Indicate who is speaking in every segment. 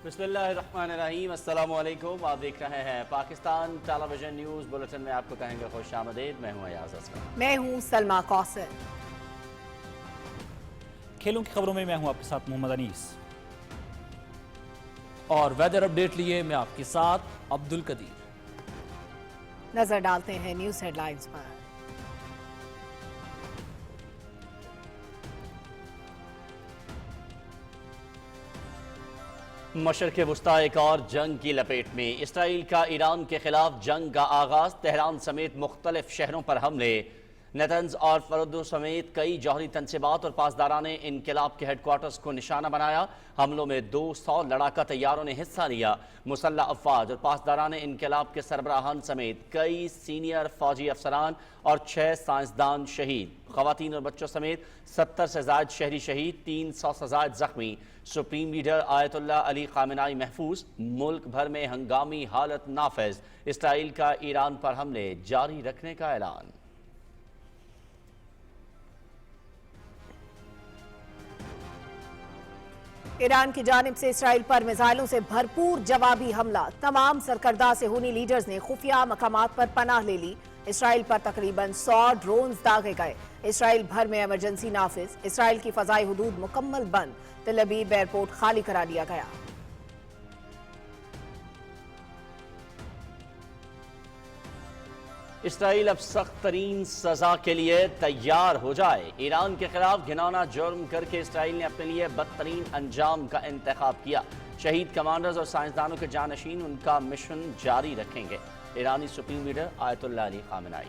Speaker 1: बिस्मिल्लाहिर्रहमानिर्रहीम। अस्सलाम वालेकुम। आप देख रहे हैं पाकिस्तान टेलीविजन न्यूज़ बुलेटिन में आपको कहेंगे खुश आमदीद। मैं हूँ अयाज असलम।
Speaker 2: मैं हूँ सलमा कौसर।
Speaker 3: खेलों की खबरों में मैं हूँ आपके साथ मोहम्मद अनीस।
Speaker 4: और वेदर अपडेट लिए मैं आपके साथ अब्दुल कदीर।
Speaker 2: नजर डालते हैं न्यूज़ हेडलाइंस पर।
Speaker 1: मशरक़ वुस्ता एक और जंग की लपेट में। इसराइल का ईरान के खिलाफ जंग का आगाज। तेहरान समेत मुख्तलिफ शहरों पर हमले। नेतन्ज और फरदो समेत कई जौहरी तनसीबात और पासदारान ने इनकलाब के हेडक्वार्टर्स को निशाना बनाया। हमलों में 200 लड़ाका तैयारों ने हिस्सा लिया। मुसल्लह अफवाज और पासदारान इनकलाब के सरबराहान समेत कई सीनियर फौजी अफसरान और 6 साइंसदान शहीद। ख़वातीन और बच्चों समेत 70 से ज़ायद शहरी शहीद, 300 से ज़ायद ज़ख्मी। सुप्रीम लीडर आयतुल्लाह अली ख़ामेनाई महफूज। मुल्क भर में हंगामी हालत नाफिज। इसराइल का ईरान पर हमले जारी रखने का ऐलान।
Speaker 2: ईरान की जानिब से इसराइल पर मिसाइलों से भरपूर जवाबी हमला। तमाम सरकर्दा सेहूनी लीडर्स ने खुफिया मकामात पर पनाह ले ली। इसराइल पर तकरीबन 100 ड्रोन्स दागे गए। इसराइल भर में इमरजेंसी नाफिज। इसराइल की फजाई हुदूद मुकम्मल बंद। तेल अवीव एयरपोर्ट खाली करा दिया गया।
Speaker 1: इसराइल अब सख्त तरीन सजा के लिए तैयार हो जाए। ईरान के खिलाफ घिनौना जुर्म करके इसराइल ने अपने लिए बदतरीन अंजाम का इंतखाब किया। शहीद कमांडर्स और साइंसदानों के जानशीन उनका मिशन जारी रखेंगे। ईरानी supreme leader Ayatollah Ali Khamenei.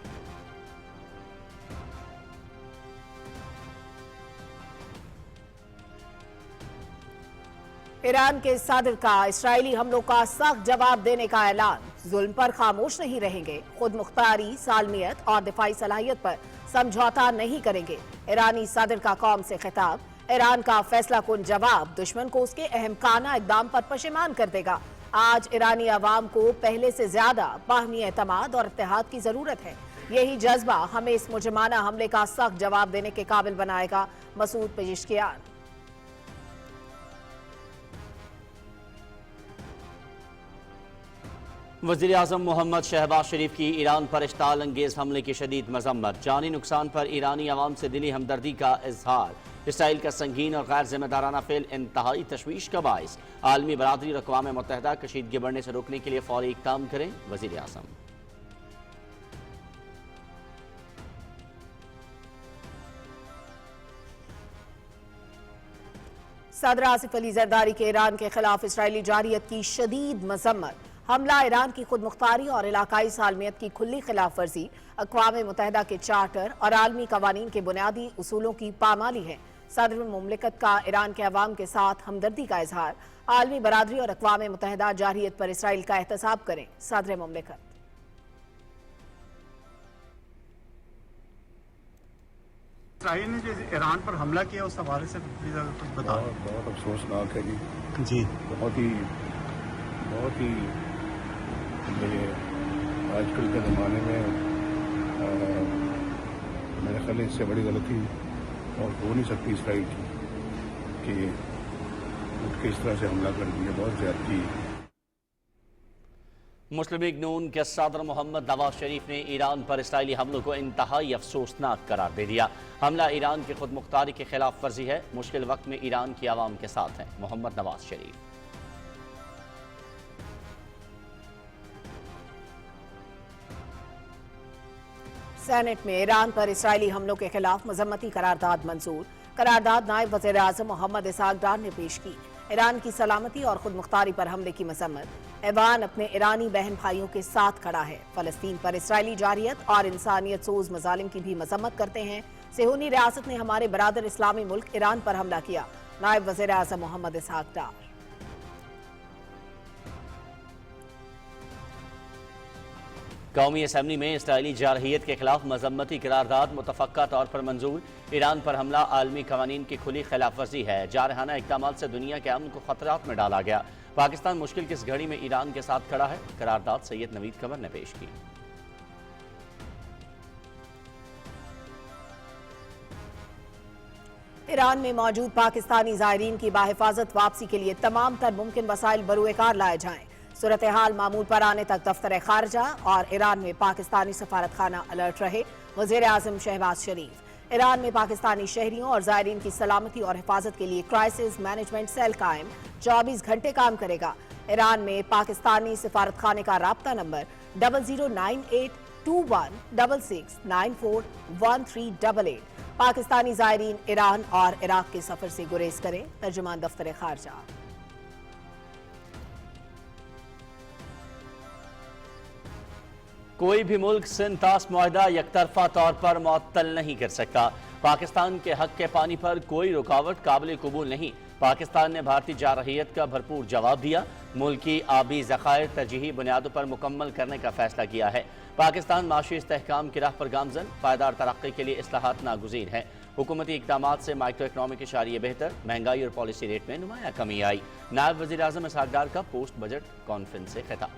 Speaker 2: Iran के सदर का इसराइली हमलों का सख्त जवाब देने का ऐलान। जुल्म पर खामोश नहीं रहेंगे। खुद मुख्तारी, सालमियत और दिफाई सलाहियत पर समझौता नहीं करेंगे। ईरानी सदर का कौम से खिताब। ईरान का फैसला कुन जवाब दुश्मन को उसके अहमकाना इक़दाम पर पशेमान कर देगा। आज ईरानी अवाम को पहले से ज्यादा बाहमी एतमाद और इत्तेहाद की जरूरत है। यही जज्बा हमें इस मुजरिमाना हमले का सख्त जवाब देने के काबिल बनाएगा। मसूद पेजिशकियान।
Speaker 1: वज़ीर आज़म मोहम्मद शहबाज शरीफ की ईरान पर इश्ताल अंगेज हमले की शदीद मजम्मत। जानी नुकसान पर ईरानी अवाम से दिली हमदर्दी का इजहार। इसराइल का संगीन और गैर जिम्मेदाराना फेल इंतहाई तशवीश का बाइस। आलमी बरादरी और अक़वाम मुत्तहिदा कशीदगी बढ़ने से रोकने के लिए फौरी इक़दाम करें। वज़ीर आज़म।
Speaker 2: सदर आसिफ अली जरदारी के ईरान के खिलाफ इसराइली जारियत की शदीद मजम्मत। हमला ईरान की खुद मुख्तारी और इलाकाई सालमियत की खुली खिलाफ वर्जी, अक़वाम मुत्तहिदा के चार्टर और आलमी कवानीन के बुनियादी उसूलों की पामाली है। सदर मुमलिकत का ईरान के अवाम के साथ हमदर्दी का इजहार। आलमी बरादरी और अक़वाम मुत्तहिदा जारियत पर इसराइल का एहतसाब करें। सदर मुमलिकत।
Speaker 5: इसराइल ने जो ईरान पर हमला किया उस हवाले से कुछ बताओ।
Speaker 6: बहुत अफसोसनाक है जी।
Speaker 5: जी
Speaker 6: बहुत ही ये आजकल के ज़माने में मेरे ख्याल इससे बड़ी गलती और हो नहीं सकती इसराइल की कि उठ के इस तरह से हमला कर दिया। बहुत ज़्यादती।
Speaker 1: मुस्लिम लीग नून के सदर मोहम्मद नवाज शरीफ ने ईरान पर इसराइली हमलों को इंतहाई अफसोसनाक करार दे दिया। हमला ईरान की खुद मुख्तारी के खिलाफ वर्जी है। मुश्किल वक्त में ईरान की आवाम के साथ हैं। मोहम्मद नवाज शरीफ।
Speaker 2: सेनेट में ईरान पर इसराइली हमलों के खिलाफ मजम्मती करारदाद मंजूर। करारदाद नायब वज़ीर आज़म मोहम्मद इसहाक डार ने पेश की। ईरान की सलामती और खुद मुख्तारी पर हमले की मजम्मत। ऐवान अपने ईरानी बहन भाइयों के साथ खड़ा है। फलस्तीन पर इसराइली जारियत और इंसानियत सोज मजालिम की भी मजम्मत करते हैं। सेहूनी रियासत ने हमारे बरादर इस्लामी मुल्क ईरान पर हमला किया। नायब वज़ीर आज़म मोहम्मद इसहाक डार।
Speaker 1: कौमी असम्बली में इसराइली जारहियत के खिलाफ मजम्मती करारदाद मुतफ़क्का तौर पर मंजूर। ईरान पर हमला आलमी कवानीन की खुली खिलाफ वर्जी है। जारहाना इक़दामात से दुनिया के अमन को खतरात में डाला गया। पाकिस्तान मुश्किल की इस घड़ी में ईरान के साथ खड़ा है। करारदाद सैयद नवीद कमर ने पेश की।
Speaker 2: ईरान में मौजूद पाकिस्तानी ज़ायरीन की बाहिफाजत वापसी के लिए तमाम तर मुमकिन वसाइल बरूएकार लाए जाएं। सूरत हाल मामूल पर आने तक दफ्तर खारजा और ईरान में पाकिस्तानी सफारत खाना अलर्ट रहे। वज़ीर आज़म शहबाज शरीफ। ईरान में पाकिस्तानी शहरियों और ज़ायरीन की सलामती और हिफाजत के लिए क्राइसिस मैनेजमेंट सेल कायम 24 घंटे काम करेगा। ईरान में पाकिस्तानी सफारत खाने का राब्ता नंबर 00982166941388। पाकिस्तानी ज़ायरीन ईरान और इराक के सफर से गुरेज करें। तर्जुमान दफ्तर खारजा।
Speaker 1: कोई भी मुल्क सिंध-तास मुआहदा यकतरफा तौर पर मुअत्तल नहीं कर सकता। पाकिस्तान के हक के पानी पर कोई रुकावट काबिल कबूल नहीं। पाकिस्तान ने भारतीय जारहियत का भरपूर जवाब दिया। मुल्की आबी ज़खायर तरजीही बुनियादों पर मुकम्मल करने का फैसला किया है। पाकिस्तान माशी इस्तेहकाम की राह पर गामजन, पायदार तरक्की के लिए इस्लाहात नागुज़ीर हैं। हुकूमती इक़दामात से माइक्रो इकनॉमिक इशारिये बेहतर, महंगाई और पॉलिसी रेट में नुमाया कमी आई। नायब वज़ीर आज़म इसहाक डार का पोस्ट बजट कॉन्फ्रेंस से खिताब।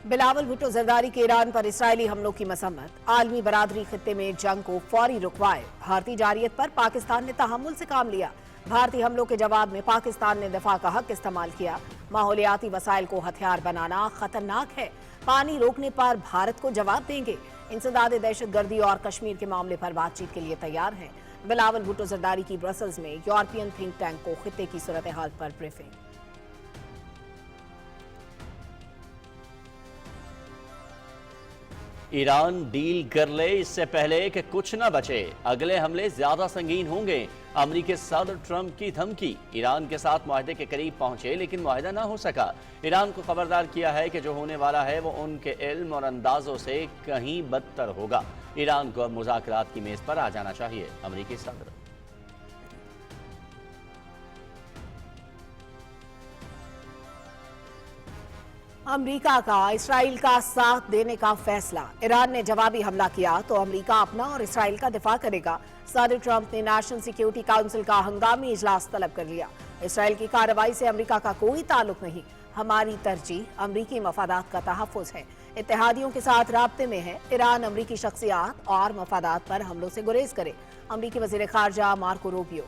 Speaker 2: बिलावल भुट्टो जरदारी के ईरान पर इसराइली हमलों की मसम्मत। आलमी बरादरी खित्ते में जंग को फौरी रुकवाए। भारतीय जारियत पर पाकिस्तान ने तहम्मुल से काम लिया। भारतीय हमलों के जवाब में पाकिस्तान ने दफा का हक इस्तेमाल किया। माहौलियाती वसाइल को हथियार बनाना खतरनाक है। पानी रोकने पर भारत को जवाब देंगे। इंसदाद दहशतगर्दी और कश्मीर के मामले पर बातचीत के लिए तैयार हैं। बिलावल भुट्टो जरदारी की ब्रसल्स में यूरोपियन थिंक टैंक को खित्ते की सूरत हाल पर ब्रीफिंग।
Speaker 1: ईरान डील कर ले इससे पहले कि कुछ न बचे। अगले हमले ज्यादा संगीन होंगे। अमरीकी सदर ट्रंप की धमकी। ईरान के साथ मुआहदे के करीब पहुंचे लेकिन मुआहदा ना हो सका। ईरान को खबरदार किया है कि जो होने वाला है वो उनके इल्म और अंदाजों से कहीं बदतर होगा। ईरान को अब मुज़ाकरात की मेज पर आ जाना चाहिए। अमरीकी सदर।
Speaker 2: अमेरिका का इसराइल का साथ देने का फैसला। ईरान ने जवाबी हमला किया तो अमेरिका अपना और इसराइल का दिफा करेगा। सदर ट्रंप ने नेशनल सिक्योरिटी काउंसिल का हंगामी इजलास तलब कर लिया। इसराइल की कार्रवाई से अमेरिका का कोई ताल्लुक नहीं। हमारी तरजीह अमेरिकी मफादात का तहफ़्फ़ुज़ है। इत्तेहादियों के साथ राब्ते में है। ईरान अमेरिकी शख्सियात और मफादात पर हमलों से गुरेज करे। अमेरिकी वज़ीर ख़ारजा मार्को रूबियो।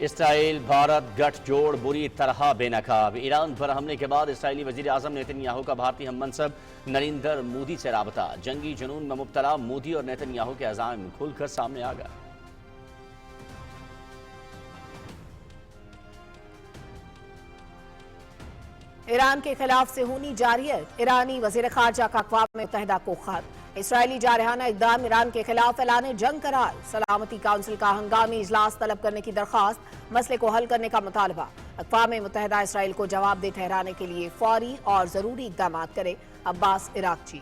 Speaker 1: इसराइल भारत गठजोड़ बुरी तरह बेनकाब। ईरान पर हमले के बाद इसराइली वज़ीर आज़म नेतन्याहू का भारतीय हममनसब नरेंद्र मोदी से राबता। जंगी जुनून में मुब्तला मोदी और नेतन्याहू के अज़ाइम खुलकर सामने आ गए।
Speaker 2: ईरान के खिलाफ सेहूनी जारियत। ईरानी वज़ीर ख़ारजा का अक़वाम मुत्तहिदा को खत। इसराइली जारहाना इक़दाम ईरान के खिलाफ ऐलान जंग करार। सलामती काउंसिल का हंगामी इजलास तलब करने की दरख्वास्त। मसले को हल करने का मुतालबा। अक़वाम मुत्तहिदा इसराइल को जवाबदेह ठहराने के लिए फौरी और ज़रूरी इक़दाम करे। अब्बास इराक़ची।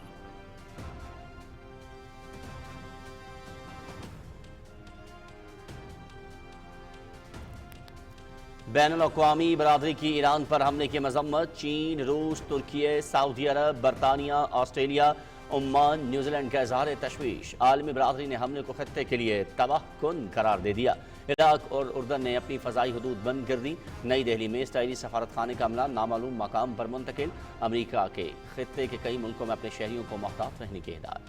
Speaker 1: बैनुल-अक़वामी बरादरी की ईरान पर हमले की मजम्मत। चीन, रूस, तुर्की, सऊदी अरब, बरतानिया, ऑस्ट्रेलिया, ओमान, न्यूजीलैंड का इज़हार तशवीश। आलमी बरादरी ने हमले को खत्ते के लिए तबाहकुन करार दे दिया। इराक और उर्दन ने अपनी फ़ज़ाई हदूद बंद कर दी। नई दिल्ली में इसराइली सफारत खाने का अमला नामालूम मकाम पर मुंतकिल। अमरीका के खत्ते के कई मुल्कों में अपने शहरियों को मोहतात रहने की हिदायत।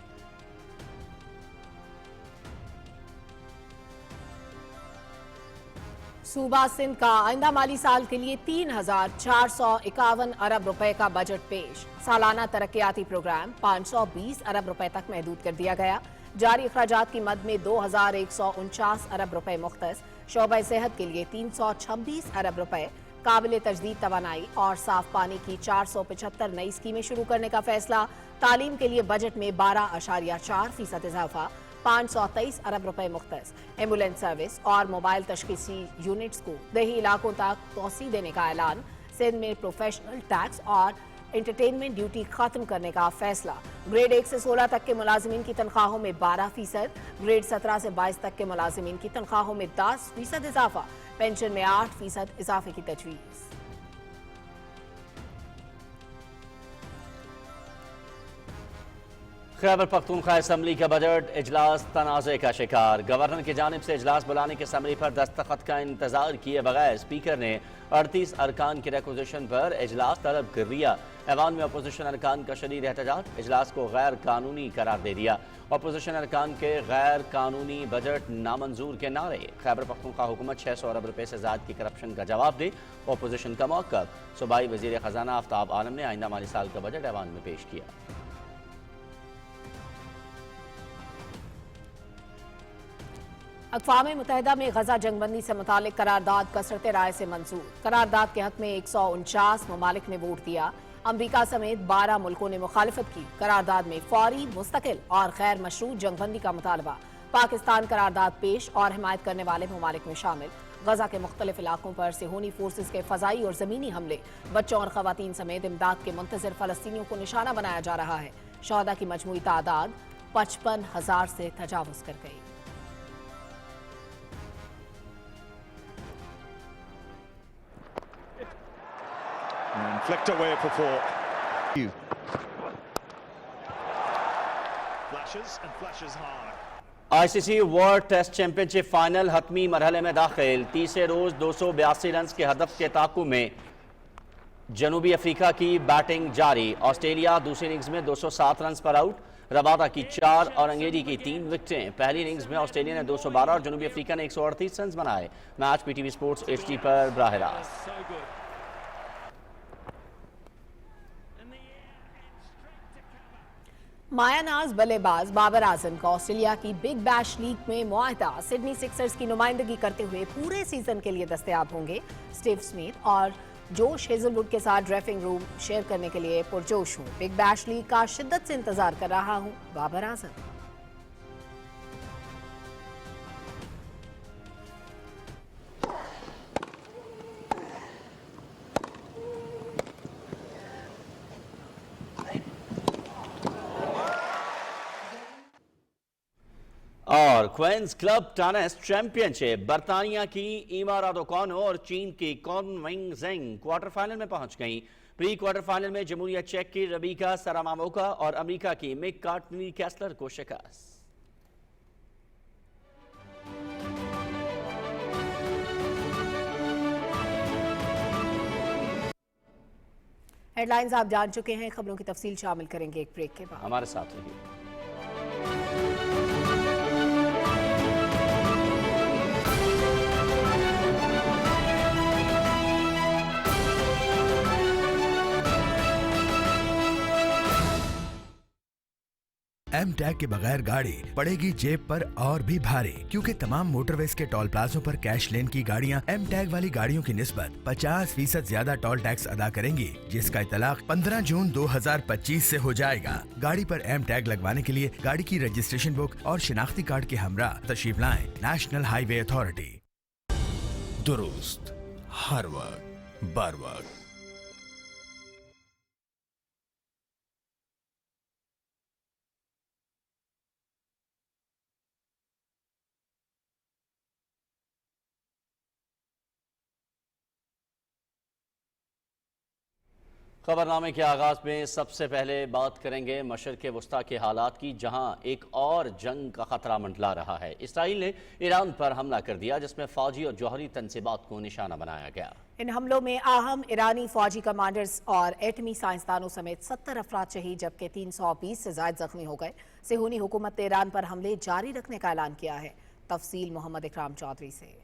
Speaker 2: सूबा सिंध का आइंदा माली साल के लिए 3,451 अरब रुपए का बजट पेश। सालाना तरक्याती प्रोग्राम 520 अरब रुपए तक महदूद कर दिया गया। जारी अखराजात की मद में 2,149 अरब रुपए मुख्तस। शोबा सेहत के लिए 326 अरब रुपए। काबिल तजदीद तवानाई और साफ पानी की 475 नई स्कीमें शुरू करने का फैसला। तालीम के लिए बजट में 12.4% इजाफा। 523 अरब रुपए मुख्तस। एम्बुलेंस सर्विस और मोबाइल तशखीसी यूनिट्स को देही इलाकों तक तोसी देने का ऐलान। सिंध में प्रोफेशनल टैक्स और एंटरटेनमेंट ड्यूटी खत्म करने का फैसला। ग्रेड 1 से 16 तक के मुलाजिमीन की तनख्वाहों में 12%। ग्रेड 17 से 22 तक के मुलाजिमीन की तनख्वाहों में 10% इजाफा। पेंशन में 8% इजाफे की तजवीज़।
Speaker 1: खैबर पख्तूनख्वा असम्बली का बजट इजलास तनाज़े का शिकार। गवर्नर की जानिब से इजलास बुलाने की असम्बली पर दस्तखत का इंतजार किए बगैर स्पीकर ने 38 अरकान की रिक्विजिशन पर इजलास तलब कर दिया। ऐवान में अपोजिशन अरकान का शदीद एहतजाज, इजलास को गैर कानूनी करार दे दिया। अपोजिशन अरकान के गैर कानूनी बजट नामंजूर के नारे। खैबर पख्तूनख्वा हुकूमत 600 अरब रुपए से ज़्यादा की करप्शन का जवाब दे। अपोजिशन का मौक़िफ़। सूबाई वज़ीर ख़जाना आफ्ताब आलम ने आइंदा माली साल का बजट ऐवान में पेश किया।
Speaker 2: अक़वाम मुत्तहिदा में गजा जंगबंदी से मुतालिक करारदाद कसरत राय से मंजूर। करारदाद के हक में 149 ममालिक ने वोट दिया। अमरीका समेत 12 मुल्कों ने मुखालिफत की। करारदाद में फौरी, मुस्तकिल और गैर मशरूत जंगबंदी का मुतालबा। पाकिस्तान करारदाद पेश और हिमायत करने वाले ममालिक में शामिल। गजा के मुख्तलिफ इलाकों पर सेहूनी फोर्सेज के फजाई और जमीनी हमले, बच्चों और खवातीन समेत इमदाद के मुंतज़िर फ़लस्तीनियों को निशाना बनाया जा रहा है। शहदा की मजमूई तादाद 55,000 से तजावुज़ कर गई।
Speaker 7: And flicked away for four. Flashes and flashes hard.
Speaker 1: ICC world test championship final हतमी मरहले में दाखिल। तीसरे रोज 282 रन के हदफ के ताक़ुब में जनूबी अफ्रीका की बैटिंग जारी। ऑस्ट्रेलिया दूसरी इनिंग्स में 207 रन पर आउट। रबादा की 4 और अंग्रेजी की 3 विकेटें। पहली इनिंग्स में ऑस्ट्रेलिया ने 212 और जनूबी अफ्रीका ने 138 रन बनाए। मैच PTV स्पोर्ट्स HD पर बराह रास्त।
Speaker 2: मायानाज बल्लेबाज बाबर आजम का ऑस्ट्रेलिया की बिग बैश लीग में मुआहदा। सिडनी सिक्सर्स की नुमाइंदगी करते हुए पूरे सीजन के लिए दस्तयाब होंगे। स्टीव स्मिथ और जोश हेजलवुड के साथ ड्रेसिंग रूम शेयर करने के लिए पुरजोश हूँ। बिग बैश लीग का शिद्दत से इंतजार कर रहा हूँ, बाबर आजम।
Speaker 1: और क्वींस क्लब टेनिस चैंपियनशिप, बर्तानिया की ईमा रादोकानो और चीन की कॉन विंग जेंग क्वार्टर फाइनल में पहुंच गईं। प्री क्वार्टर फाइनल में जमहूरिया चेक की रबीका सरामामोका और अमेरिका की मिक कार्टनी कैसलर को शिकस्त।
Speaker 2: हेडलाइंस आप जान चुके हैं, खबरों की तफसील शामिल करेंगे एक ब्रेक के बाद।
Speaker 1: हमारे साथ रहिए।
Speaker 8: एम टैग के बगैर गाड़ी पड़ेगी जेब पर और भी भारी, क्योंकि तमाम मोटरवेज के टोल प्लाजों पर कैश लेन की गाड़ियां एम टैग वाली गाड़ियों की निस्बत 50% ज्यादा टोल टैक्स अदा करेंगी, जिसका इतलाक 15 जून 2025 से हो जाएगा। गाड़ी पर एम टैग लगवाने के लिए गाड़ी की रजिस्ट्रेशन बुक और शिनाख्ती कार्ड के हमरा तशरीफ लाएं। National highway authority.
Speaker 9: दुरुस्त हर वक्त बर वक्त।
Speaker 1: खबरनामे के आगाज में सबसे पहले बात करेंगे मशरिक़ वस्ता के हालात की, जहां एक और जंग का खतरा मंडला रहा है। इसराइल ने ईरान पर हमला कर दिया, जिसमें फौजी और जौहरी तनसीबात को निशाना बनाया गया।
Speaker 2: इन हमलों में अहम ईरानी फौजी कमांडर्स और एटमी साइंसदानों समेत 70 अफराद शहीद, जबकि 320 से ज्यादा जख्मी हो गए। सेहूनी हुकूमत ने ईरान पर हमले जारी रखने का ऐलान किया है। तफसील मोहम्मद इकराम चौधरी से।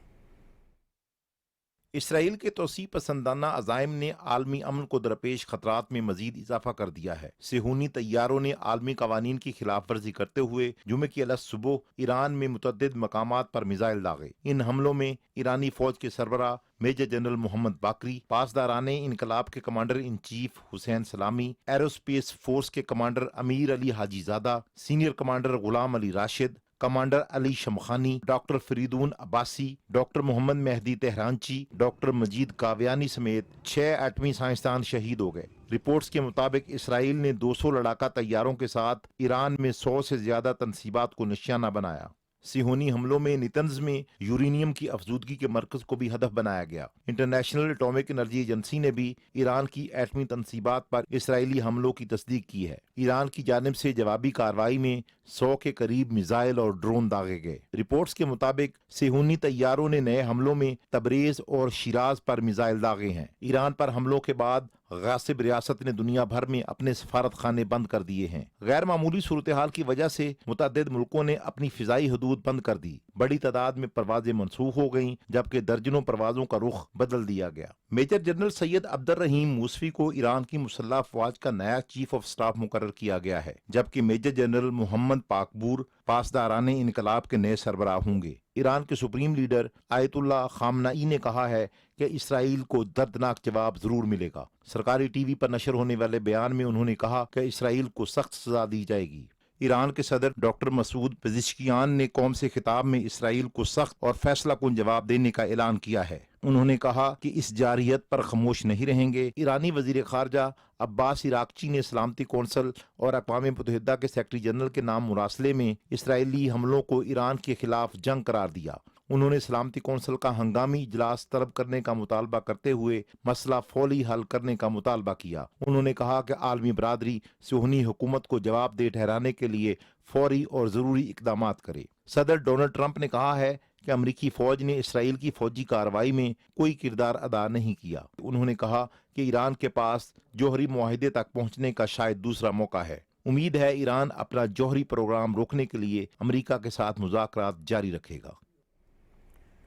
Speaker 10: इसराइल के तोसी पसंदाना अज़ाइम ने आलमी अमन को दरपेश खतरात में मजीद इजाफा कर दिया है। सेहूनी तैयारों ने आलमी कवानीन की खिलाफ वर्जी करते हुए जुमे की अलग सुबह ईरान में मुतअद्दिद मकामात पर मिसाइल दागे। इन हमलों में ईरानी फौज के सरबरा मेजर जनरल मोहम्मद बाकरी, पासदाराने इनकलाब के कमांडर इन चीफ हुसैन सलामी, एरोस्पेस फोर्स के commander Amir Ali Hajizadeh, senior commander Gholam Ali Rashid, commander Ali Shamkhani, doctor Fereydoun Abbasi, doctor Mohammad Mehdi Tehranchi, doctor Majid Kavyani समेत 6 एटमी साइंसदान शहीद हो गए। रिपोर्ट्स के मुताबिक इसराइल ने 200 लड़ाका तैयारों के साथ ईरान में 100 से ज्यादा तनसीबात को निशाना बनाया। सिहोनी हमलों में नितंज में यूरेनियम की अफजूदगी के मरकज को भी हदफ बनाया गया। इंटरनेशनल एटॉमिक एनर्जी एजेंसी ने भी ईरान की एटमी तनसीबात पर इसराइली हमलों की तस्दीक की है। ईरान की जानिब से जवाबी कार्रवाई में 100 के करीब मिसाइल और ड्रोन दागे गए। रिपोर्ट्स के मुताबिक सिहोनी तैयारों ने नए हमलों में तबरेज और शिराज पर मिसाइल दागे हैं। ईरान पर हमलों के बाद गासिब रियासत ने दुनिया भर में अपने सफारत खाने बंद कर दिए हैं। गैर मामूली सूरत हाल की वजह से मुतअद्दिद मुल्कों ने अपनी फिजाई हदूद बंद कर दी। बड़ी तादाद में परवाजें मनसूख हो गईं, जबकि दर्जनों परवाजों का रुख बदल दिया गया। मेजर जनरल सैयद अब्दुल रहीम मूसवी को ईरान की मुसल्लह अफवाज का नया चीफ ऑफ स्टाफ मुकर्रर किया गया है, जबकि मेजर जनरल मोहम्मद पाकबूर पासदाराने इनकलाब के नए सरबराह होंगे। ईरान के सुप्रीम लीडर आयतुल्लाह खामनाई ने कहा है कि इसराइल को दर्दनाक जवाब जरूर मिलेगा। सरकारी टीवी पर नशर होने वाले बयान में उन्होंने कहा कि इसराइल को सख्त सजा दी जाएगी। ईरान के सदर डॉक्टर मसूद पेज़ेश्कियान ने कौम से खिताब में इसराइल को सख्त और फैसला कुन जवाब देने का ऐलान किया है। उन्होंने कहा कि इस जारियत पर खामोश नहीं रहेंगे। ईरानी वजीर खारजा अब्बास इराकची ने सलामती कौंसल और अक़वाम मुत्तहिदा के सेक्रेटरी जनरल के नाम मुरासले में इसराइली हमलों को ईरान के खिलाफ जंग करार दिया। उन्होंने सलामती कौंसल का हंगामी इजलास तलब करने का मुतालबा करते हुए मसला फौरी हल करने का मुतालबा किया। उन्होंने कहा कि आलमी बरादरी सिहोनी हुकूमत को जवाबदेह ठहराने के लिए फौरी और ज़रूरी इकदाम करे। सदर डोनाल्ड ट्रंप ने कहा है कि अमरीकी फौज ने इसराइल की फौजी कार्रवाई में कोई किरदार अदा नहीं किया। उन्होंने कहा कि ईरान के पास जौहरी मुआहिदे तक पहुंचने का शायद दूसरा मौका है। उम्मीद है ईरान अपना जौहरी प्रोग्राम रोकने के लिए अमरीका के साथ मुज़ाकरात जारी रखेगा।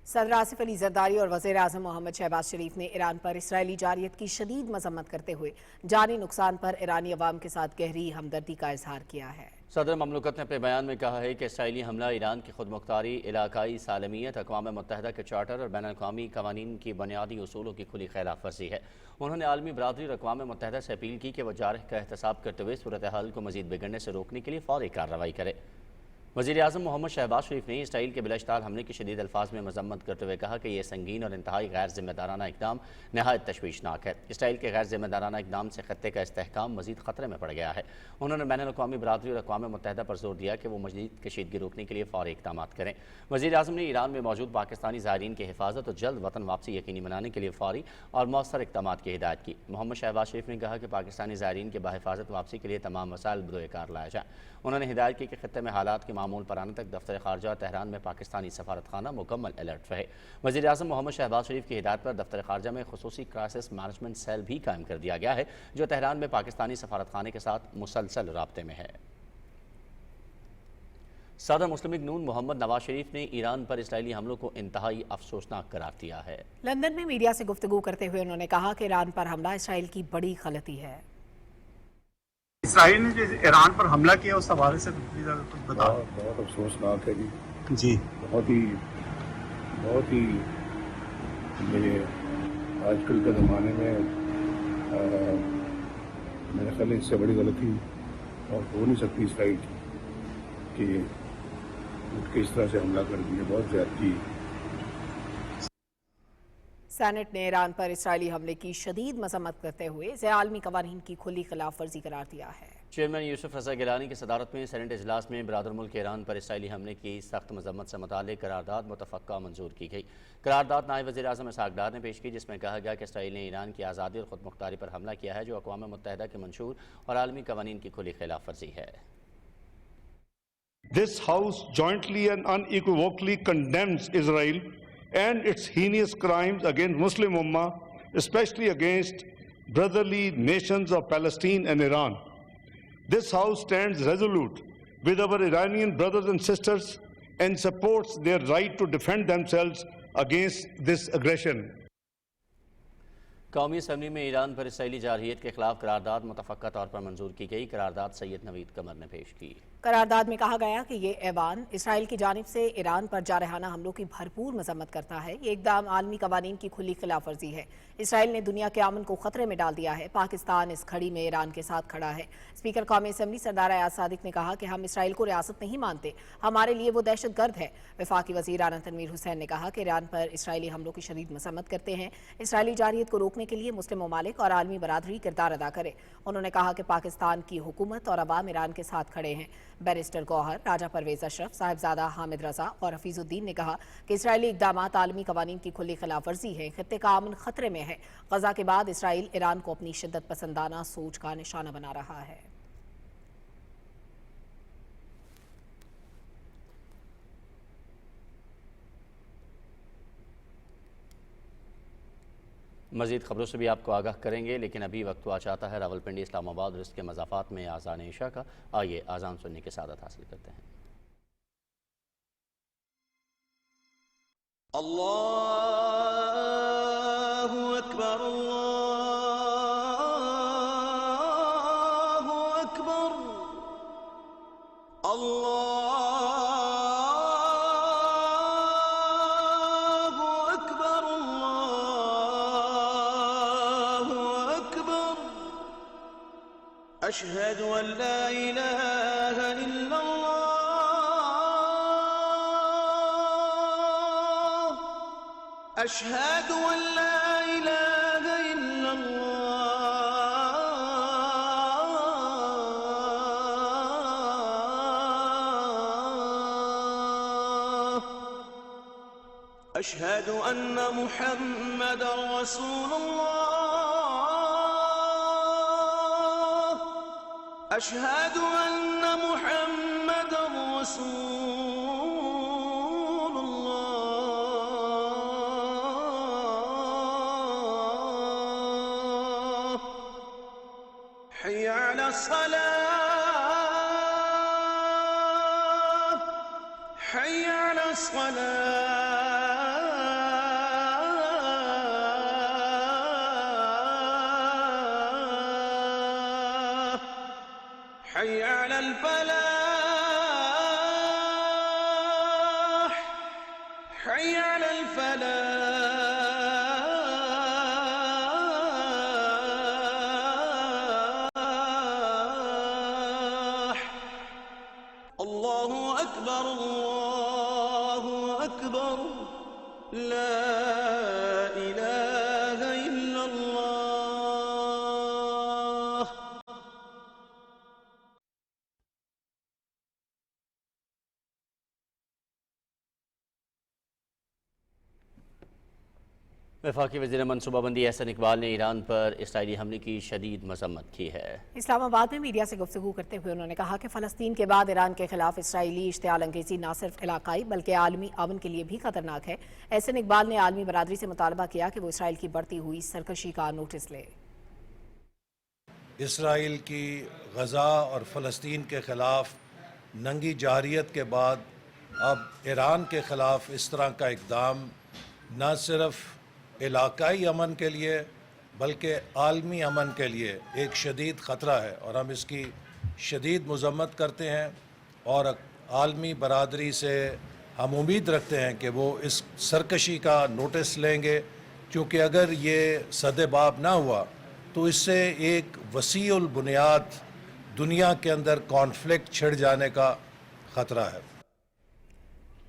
Speaker 2: सदर आसिफ अली जरदारी और वज़ीर आज़म मोहम्मद शहबाज शरीफ ने ईरान पर इसराइली जारियत की शदीद मजम्मत करते हुए जानी नुकसान पर ईरानी अवाम के साथ गहरी हमदर्दी का इजहार किया है।
Speaker 1: सदर ममलकत ने अपने बयान में कहा है कि इसराइली हमला ईरान की खुदमुख्तारी, इलाकाई सालमियत, अक़वाम मुत्तहिदा के चार्टर और बैनुल-अक़वामी क़वानीन की बुनियादी उसूलों की खुली खिलाफ वर्जी है। उन्होंने आलमी बरादरी और अक़वाम मुत्तहिदा से अपील की कि वह जारह का एहतसाब करते हुए सूरत हाल को मज़ीद बिगड़ने से रोकने के लिए फौरी कार्रवाई करे। वज़ीर आज़म मोहम्मद शहबाज शरीफ ने इसराइल के बिलाश्ताल हमले की शदीद अल्फाज में मजम्मत करते हुए कहा कि यह संगीन और इंतहाई गैर ज़िम्मेदाराना इक़दाम नहायत तशवीशनाक है। इसराइल के गैर ज़िम्मेदाराना इक़दाम से खत्ते का इस्तेहकाम मज़ीद ख़तरे में पड़ गया है। उन्होंने बैनुल-अक़वामी बरादरी और अक़वाम मुत्तहिदा पर जोर दिया कि वो मज़ीद कशीदगी रोकने के लिए फौरी इक़दाम करें। वज़ीर आज़म ने ईरान में मौजूद पाकिस्तानी ज़ायरीन की हिफाजत और जल्द वतन वापसी यकीनी बनाने के लिए फौरी और मौसर इक़दाम की हिदायत की। मोहम्मद शहबाज शरीफ ने कहा कि पाकिस्तानी ज़ायरीन के बाहिफाजत वापसी के लिए तमाम वसाइल बरोए कार लाया जाए। उन्होंने हिदायत की कि खत्ते में हालात के मामूल पर आने तक दफ्तर खारजा तेहरान में पाकिस्तानी सफारत खाना मुकम्मल अलर्ट रहे। वज़ीर आज़म मोहम्मद शहबाज शरीफ की हिदायत पर दफ्तर खारजा में खुसूसी क्राइसिस मैनेजमेंट सेल भी कायम कर दिया गया है, जो तेहरान में पाकिस्तानी सफारत खाने के साथ मुसलसल राब्ते में है। सदर मुस्लिम लीग नून मोहम्मद नवाज शरीफ ने ईरान पर इसराइली हमलों को इंतहाई अफसोसनाक करार दिया है।
Speaker 2: लंदन में मीडिया से गुफ्तगू करते हुए उन्होंने कहा कि ईरान पर हमला इसराइल की बड़ी गलती है।
Speaker 5: इसराइल ने जो ईरान पर हमला किया उस हवाले से कुछ बताओ।
Speaker 6: बहुत अफसोसनाक है
Speaker 5: जी।
Speaker 6: बहुत ही मेरे आजकल के ज़माने में मेरे ख्याल इससे बड़ी गलती और हो नहीं सकती इसराइल की कि उठ के इस तरह से हमला कर दिया। बहुत ज़्यादती।
Speaker 2: सेनेट ने ईरान पर इसराइली हमले की शदीद मजम्मत करते हुए इसे आलमी कवानीन की खुली खिलाफ वर्जी करार दिया है।
Speaker 1: चेयरमैन यूसुफ रज़ा गिलानी की सदारत में सेनेट इजलास में बरादर मुल्क ईरान पर इसराइली हमले की सख्त मजम्मत से मुताल्लिक़ करारदाद मुतफ़क्का मंजूर की गई। करारदाद नायब वज़ीर आज़म इसहाक़ डार ने पेश की, जिसमें कहा गया कि इसराइल ने ईरान की आज़ादी और खुदमुख्तारी पर हमला किया है, जो अक़वाम मुत्तहिदा के मंशूर और आलमी कवानीन की खुली खिलाफ वर्जी है।
Speaker 11: This House jointly and unequivocally condemns Israel and its heinous crimes against Muslim Ummah, especially against brotherly nations of Palestine and Iran. This House stands resolute with our Iranian brothers and sisters and supports their right to defend themselves against this aggression.
Speaker 1: कौमी assembly में Iran पर Israeli जारहियत के खिलाफ करारदाद मुतफ़क्का तौर पर मंजूर की गई। करारदाद सैयद नवीद कमर ने पेश की।
Speaker 2: करारदाद में कहा गया कि ये ऐवान इसराइल की जानिब से ईरान पर जारहाना हमलों की भरपूर मजम्मत करता है। ये इक़दाम आलमी कवानीन की खुली खिलाफ वर्जी है। इसराइल ने दुनिया के अमन को खतरे में डाल दिया है। पाकिस्तान इस घड़ी में ईरान के साथ खड़ा है। स्पीकर कौमी असम्बली सरदार अयाज सादिक ने कहा कि हम इसराइल को रियासत नहीं मानते, हमारे लिए वो दहशत गर्द है। वफाकी वज़ीर आना तनवीर हुसैन ने कहा कि ईरान पर इसराइली हमलों की शदीद मजम्मत करते हैं। इसराइली जारहियत को रोकने के लिए मुस्लिम ममालिक और आलमी बरादरी किरदार अदा करे। उन्होंने कहा कि पाकिस्तान की हुकूमत और अवाम ईरान के साथ खड़े हैं। बैरिस्टर गौहर, राजा परवेज अशरफ, साहिबजादा हामिद रजा और हफीजुद्दीन ने कहा कि इसराइली इक़दामात आलमी कवानीन की खुली खिलाफ वर्जी है, खित्ते का अमन खतरे में है। गजा के बाद इसराइल ईरान को अपनी शिद्दत पसंदाना सोच का निशाना बना रहा है।
Speaker 1: मज़ीद खबरों से भी आपको आगाह करेंगे, लेकिन अभी वक्त हुआ चाहता है रावलपिंडी, इस्लामाबाद और इसके मज़ाफ़ात में आज़ान इशा का। आइए आज़ान सुनने की सादत हासिल करते हैं।
Speaker 12: अल्लाहु अकबर, अल्लाहु अकबर, أشهد أن لا إله إلا الله، أشهد أن لا إله إلا الله، أشهد أن محمدًا رسول الله، أشهد أن محمدًا رسول الله، حي على الصلاة، حي على الصلاة، حي على الفلاح، حي على الفلاح. الله أكبر، الله أكبر، لا إله إلا الله.
Speaker 1: वफाकी वज़ीर मनसूबाबंदी एहसन इकबाल ने ईरान पर इसराइली हमले की शदीद मजम्मत की है।
Speaker 2: इस्लामाबाद में मीडिया से गुफ्तगू करते हुए उन्होंने कहा कि फ़लस्तीन के बाद ईरान के खिलाफ इसराइली इश्तियाल अंगेज़ी न सिर्फ इलाकाई बल्कि आलमी अमन के लिए भी खतरनाक है। एहसन इकबाल ने आलमी बरादरी से मुतालबा किया कि वो इसराइल की बढ़ती हुई सरकशी का नोटिस ले।
Speaker 13: इसराइल की गज़ा और फ़लस्तीन के ख़िलाफ़ नंगी जारियत के बाद अब ईरान के ख़िलाफ़ इस तरह का इक़दाम न सिर्फ इलाकाई अमन के लिए बल्कि आलमी अमन के लिए एक शदीद ख़तरा है और हम इसकी शदीद मज़म्मत करते हैं और आलमी बरादरी से हम उम्मीद रखते हैं कि वो इस सरकशी का नोटिस लेंगे, क्योंकि अगर ये सदेबाब ना हुआ तो इससे एक वसीउल बुनियाद दुनिया के अंदर कॉन्फ्लिक्ट छिड़ जाने का ख़तरा है।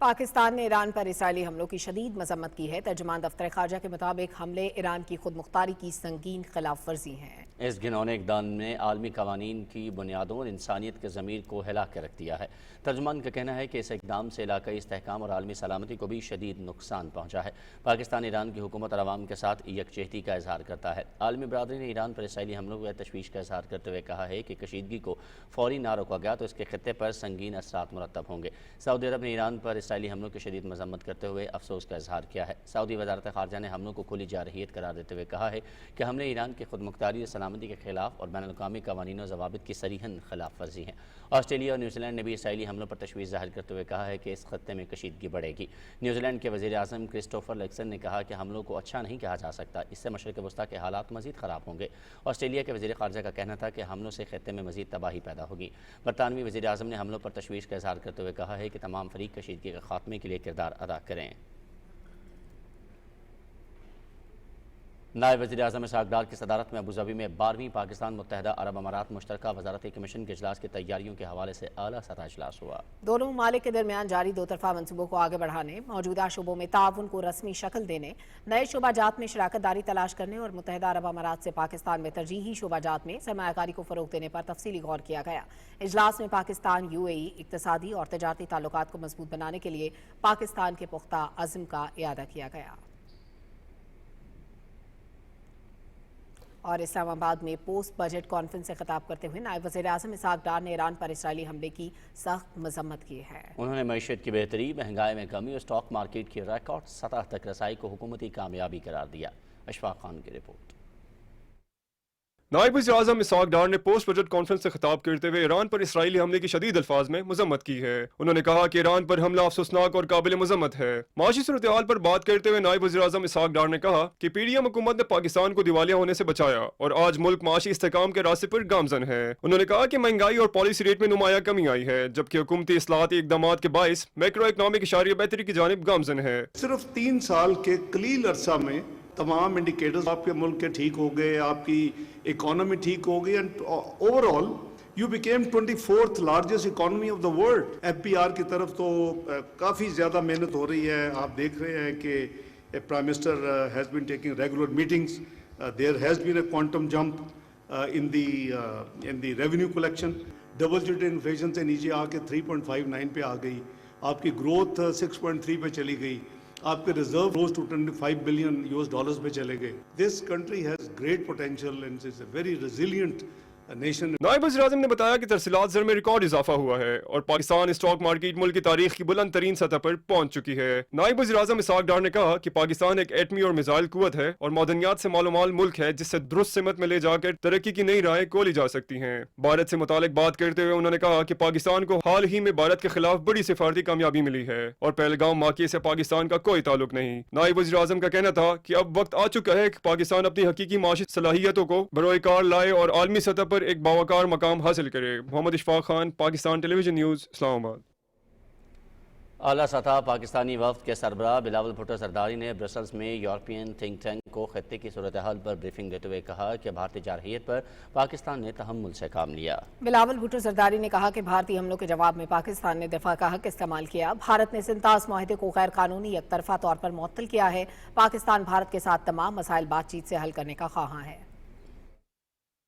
Speaker 2: पाकिस्तान ने ईरान पर इसराइली हमलों की शदीद मजम्मत की है। तर्जुमान दफ्तर खारजा के मुताबिक हमले ईरान की खुद मुख्तारी की संगीन खिलाफ वर्जी हैं।
Speaker 1: इस घिनौने इक़दाम ने आलमी कवानीन की बुनियादों और इंसानियत के ज़मीर को हिला के रख दिया है। तर्जुमान का कहना है कि इस इक़दाम से इलाकाई इस्तेहकाम और आलमी सलामती को भी शदीद नुकसान पहुँचा है। पाकिस्तान ईरान की हुकूमत और अवाम के साथ यकजहती का इजहार करता है। आलमी बरादरी ने ईरान पर इसराइली हमलों की तशवीश का इजहार करते हुए कहा है कि कशीदगी को फौरी ना रोका गया तो इसके खित्ते पर संगीन असरात मुरतब होंगे। सऊदी अरब ने ईरान पर इसराइली हमलों की शदीद मजम्मत करते हुए अफसोस का इजहार किया है। सऊदी वजारत खारजा ने हमलों को खुली जारहियत करार देते हुए कहा है कि हमले ईरान की खुद मुख्तारी और सलामती के खिलाफ और बैनुल अक़वामी क़वानीन और ज़वाबित की सरीहन खिलाफ वर्जी हैं। ऑस्ट्रेलिया और न्यूजीलैंड ने भी इसराइली हमलों पर तशवीश ज़ाहिर करते हुए कहा है कि इस खत्ते में कशीदगी बढ़ेगी। न्यूजीलैंड के वज़ीर आज़म क्रिस्टोफर लक्सन ने कहा कि हमलों को अच्छा नहीं कहा जा सकता, इससे मशरिक़ वस्ता के हालात मज़ीद ख़राब होंगे। ऑस्ट्रेलिया के वज़ीर ख़ारजा का कहना था कि हमलों से खत्ते में मज़ीद तबाही पैदा होगी। बरतानवी वज़ीर आज़म ने हमलों पर तशवीश का इजहार करते हुए कहा है कि तमाम फ़रीक कशीदगी के खात्मे के लिए किरदार अदा करें। نائب وزیر اعظم اسحاق ڈار کی صدارت میں ابوظہبی میں 12ویں پاکستان متحدہ عرب امارات مشترکہ وزارتی کمیشن کے اجلاس کی تیاریوں کے حوالے سے اعلیٰ سطح اجلاس ہوا۔ دونوں
Speaker 2: ممالک کے درمیان جاری دو طرفہ منصوبوں کو آگے بڑھانے، موجودہ شعبوں میں تعاون کو رسمی شکل دینے، نئے شعبہ جات میں شراکت داری تلاش کرنے اور متحدہ عرب امارات سے پاکستان میں ترجیحی شعبہ جات میں سرمایہ کاری کو فروغ دینے پر تفصیلی غور کیا گیا۔ اجلاس میں پاکستان UAE اقتصادی اور تجارتی تعلقات کو مضبوط بنانے کے لیے پاکستان کے پختہ عزم کا اعادہ کیا گیا۔ اور اسلام آباد میں پوسٹ بجٹ کانفرنس سے خطاب کرتے ہوئے نائب وزیر اعظم اسحاق ڈار نے ایران پر اسرائیلی حملے کی سخت مذمت کی ہے۔
Speaker 1: انہوں نے معیشت کی بہتری، مہنگائی میں کمی اور اسٹاک مارکیٹ کی ریکارڈ سطح تک رسائی کو حکومتی کامیابی قرار دیا۔ اشفاق خان کی رپورٹ۔
Speaker 14: نائب وزیر اعظم اسحاق ڈار نے پوسٹ بجٹ کانفرنس سے خطاب کرتے ہوئے ایران پر اسرائیلی حملے کی شدید الفاظ میں مذمت کی ہے۔ انہوں نے کہا کہ ایران پر حملہ افسوسناک اور قابل مذمت ہے۔ معاشی صورتحال پر بات کرتے ہوئے نائب وزیر اعظم اسحاق ڈار نے کہا کہ PDM حکومت نے پاکستان کو دیوالیہ ہونے سے بچایا اور آج ملک معاشی استحکام کے راستے پر گامزن ہے۔ انہوں نے کہا کہ مہنگائی اور پالیسی ریٹ میں نمایاں کمی آئی ہے، جبکہ حکومتی اصلاحاتی اقدامات کے باعث میکرو اکنامک اشاریہ بہتری کی جانب گامزن ہے۔
Speaker 11: صرف 3 سال کے قلیل عرصہ میں تمام انڈیکیٹرز آپ کے ملک کے ٹھیک ہو گئے، آپ کی اکانومی ٹھیک ہو گئی، and over all you became 24th largest economy of the world. FBR کی طرف تو کافی زیادہ محنت ہو رہی ہے۔ آپ دیکھ رہے ہیں کہ prime minister has been taking regular meetings, there has been a quantum jump in the revenue collection. Double digit inflation سے نیچے آ کے 3.59 پہ آ گئی، آپ کی گروتھ 6.3 پہ چلی گئی، آپ کے ریزرو روز ٹو $25 بلین پہ چلے گئے۔ This country has great potential and it's a very resilient nation.
Speaker 14: نائب وزیر اعظم نے بتایا کہ ترسیلات زر میں ریکارڈ اضافہ ہوا ہے اور پاکستان اسٹاک مارکیٹ ملک کی تاریخ کی بلند ترین سطح پر پہنچ چکی ہے۔ نائب وزیر اعظم اسحاق ڈار نے کہا کہ پاکستان ایک ایٹمی اور میزائل قوت ہے اور معدنیات سے مال و مال ملک ہے جس سے درست سمت میں لے جا کر ترقی کی نئی راہیں کھولی جا سکتی ہیں۔ بھارت سے متعلق بات کرتے ہوئے انہوں نے کہا کہ پاکستان کو حال ہی میں بھارت کے خلاف بڑی سفارتی کامیابی ملی ہے اور پہلگام واقعے سے پاکستان کا کوئی تعلق نہیں۔ نائب وزیر اعظم کا کہنا تھا کہ اب وقت آ چکا ہے کہ پاکستان اپنی حقیقی معاشی صلاحیتوں کو بروئے کار لائے اور عالمی سطح پر ایک باوقار مقام حاصل کرے۔ محمد اشفاق خان، پاکستان ٹیلی ویژن نیوز، اسلام آباد۔
Speaker 1: اعلیٰ سطح پاکستانی وفد کے سربراہ بلاول بھٹو زرداری نے برسلز میں یورپین تھنک ٹینک کو خطے کی صورتحال پر بریفنگ دیتے ہوئے کہا کہ بھارتی جارحیت پر پاکستان نے تحمل سے کام لیا۔
Speaker 2: بلاول بھٹو زرداری نے کہا کہ بھارتی حملوں کے جواب میں پاکستان نے دفاع کا حق استعمال کیا۔ بھارت نے سنتاس معاہدے کو غیر قانونی یک طرفہ طور پر معطل کیا ہے۔ پاکستان بھارت کے ساتھ تمام مسائل بات چیت سے حل کرنے کا خواہاں ہے۔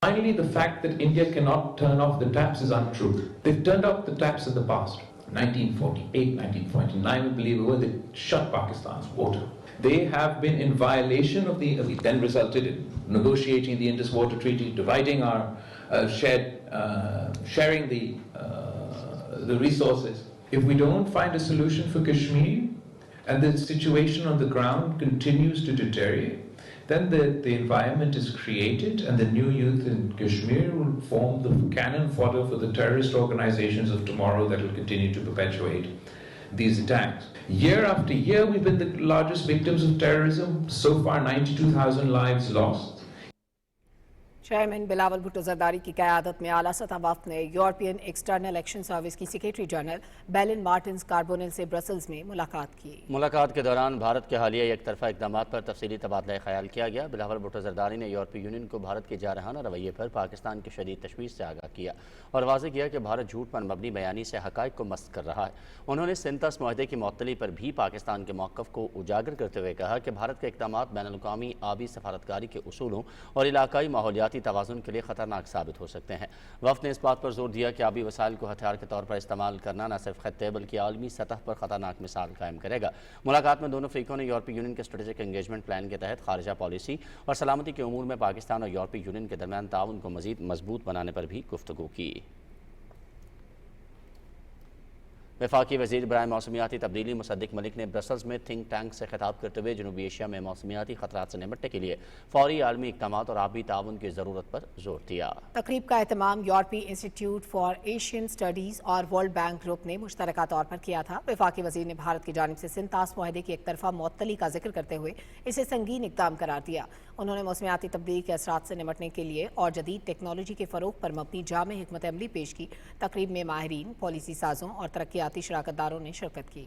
Speaker 15: Finally, the fact that India cannot turn off the taps is untrue. They've turned off the taps in the past. 1948, 1949, we believe it was, they shut Pakistan's water. They have been in violation of we then resulted in negotiating the Indus Water Treaty, dividing our sharing the resources. If we don't find a solution for Kashmir and the situation on the ground continues to deteriorate, then the environment is created and the new youth in Kashmir will form the cannon fodder for the terrorist organizations of tomorrow that will continue to perpetuate these attacks. Year after year, we've been the largest victims of terrorism. So far, 92,000 lives lost.
Speaker 2: Chairman Bilawal Bhutto Zardari کی قیادت میں اعلیٰ سطح وفد نے European external action service کی secretary general بیلن Martin's کاربونل سے Brussels میں ملاقات کی۔
Speaker 1: ملاقات کے دوران بھارت کے حالیہ یک طرفہ اقدامات پر تفصیلی تبادلہ خیال کیا گیا۔ بلاول بھٹو زرداری نے یورپی یونین کو بھارت کے جارحانہ رویے پر پاکستان کی شدید تشویش سے آگاہ کیا اور واضح کیا کہ بھارت جھوٹ پر مبنی بیانی سے حقائق کو مست کر رہا ہے۔ انہوں نے سنتاس معاہدے کی معطلی پر بھی پاکستان کے موقف کو اجاگر کرتے ہوئے کہا کہ بھارت کے اقدامات بین الاقوامی آبی سفارتکاری کے اصولوں اور علاقائی ماحولیاتی توازن کے لیے خطرناک ثابت ہو سکتے ہیں۔ وفد نے اس بات پر زور دیا کہ آبی وسائل کو ہتھیار کے طور پر استعمال کرنا نہ صرف خطے بلکہ عالمی سطح پر خطرناک مثال قائم کرے گا۔ ملاقات میں دونوں فریقوں نے یورپی یونین کے اسٹریٹجک انگیجمنٹ پلان کے تحت خارجہ پالیسی اور سلامتی کے امور میں پاکستان اور یورپی یونین کے درمیان تعاون کو مزید مضبوط بنانے پر بھی گفتگو کی۔ وفاقی وزیر برائے موسمیاتی تبدیلی مصدق ملک نے برسلز میں تھنک ٹینک سے خطاب کرتے ہوئے جنوبی ایشیا میں موسمیاتی خطرات سے نمٹنے کے لیے فوری عالمی اقدامات اور آبی تعاون کی ضرورت پر زور دیا۔
Speaker 2: تقریب کا اہتمام یورپی انسٹیٹیوٹ فار ایشین اسٹڈیز اور ورلڈ بینک گروپ نے مشترکہ طور پر کیا تھا۔ وفاقی وزیر نے بھارت کی جانب سے سنتاس معاہدے کی ایک طرفہ معطلی کا ذکر کرتے ہوئے اسے سنگین اقدام قرار دیا۔ انہوں نے موسمیاتی تبدیلی کے اثرات سے نمٹنے کے لیے اور جدید ٹیکنالوجی کے فروغ پر مبنی جامع حکمت عملی پیش کی۔ تقریب میں ماہرین، پالیسی سازوں اور ترقیاتی شراکت داروں نے شرکت کی۔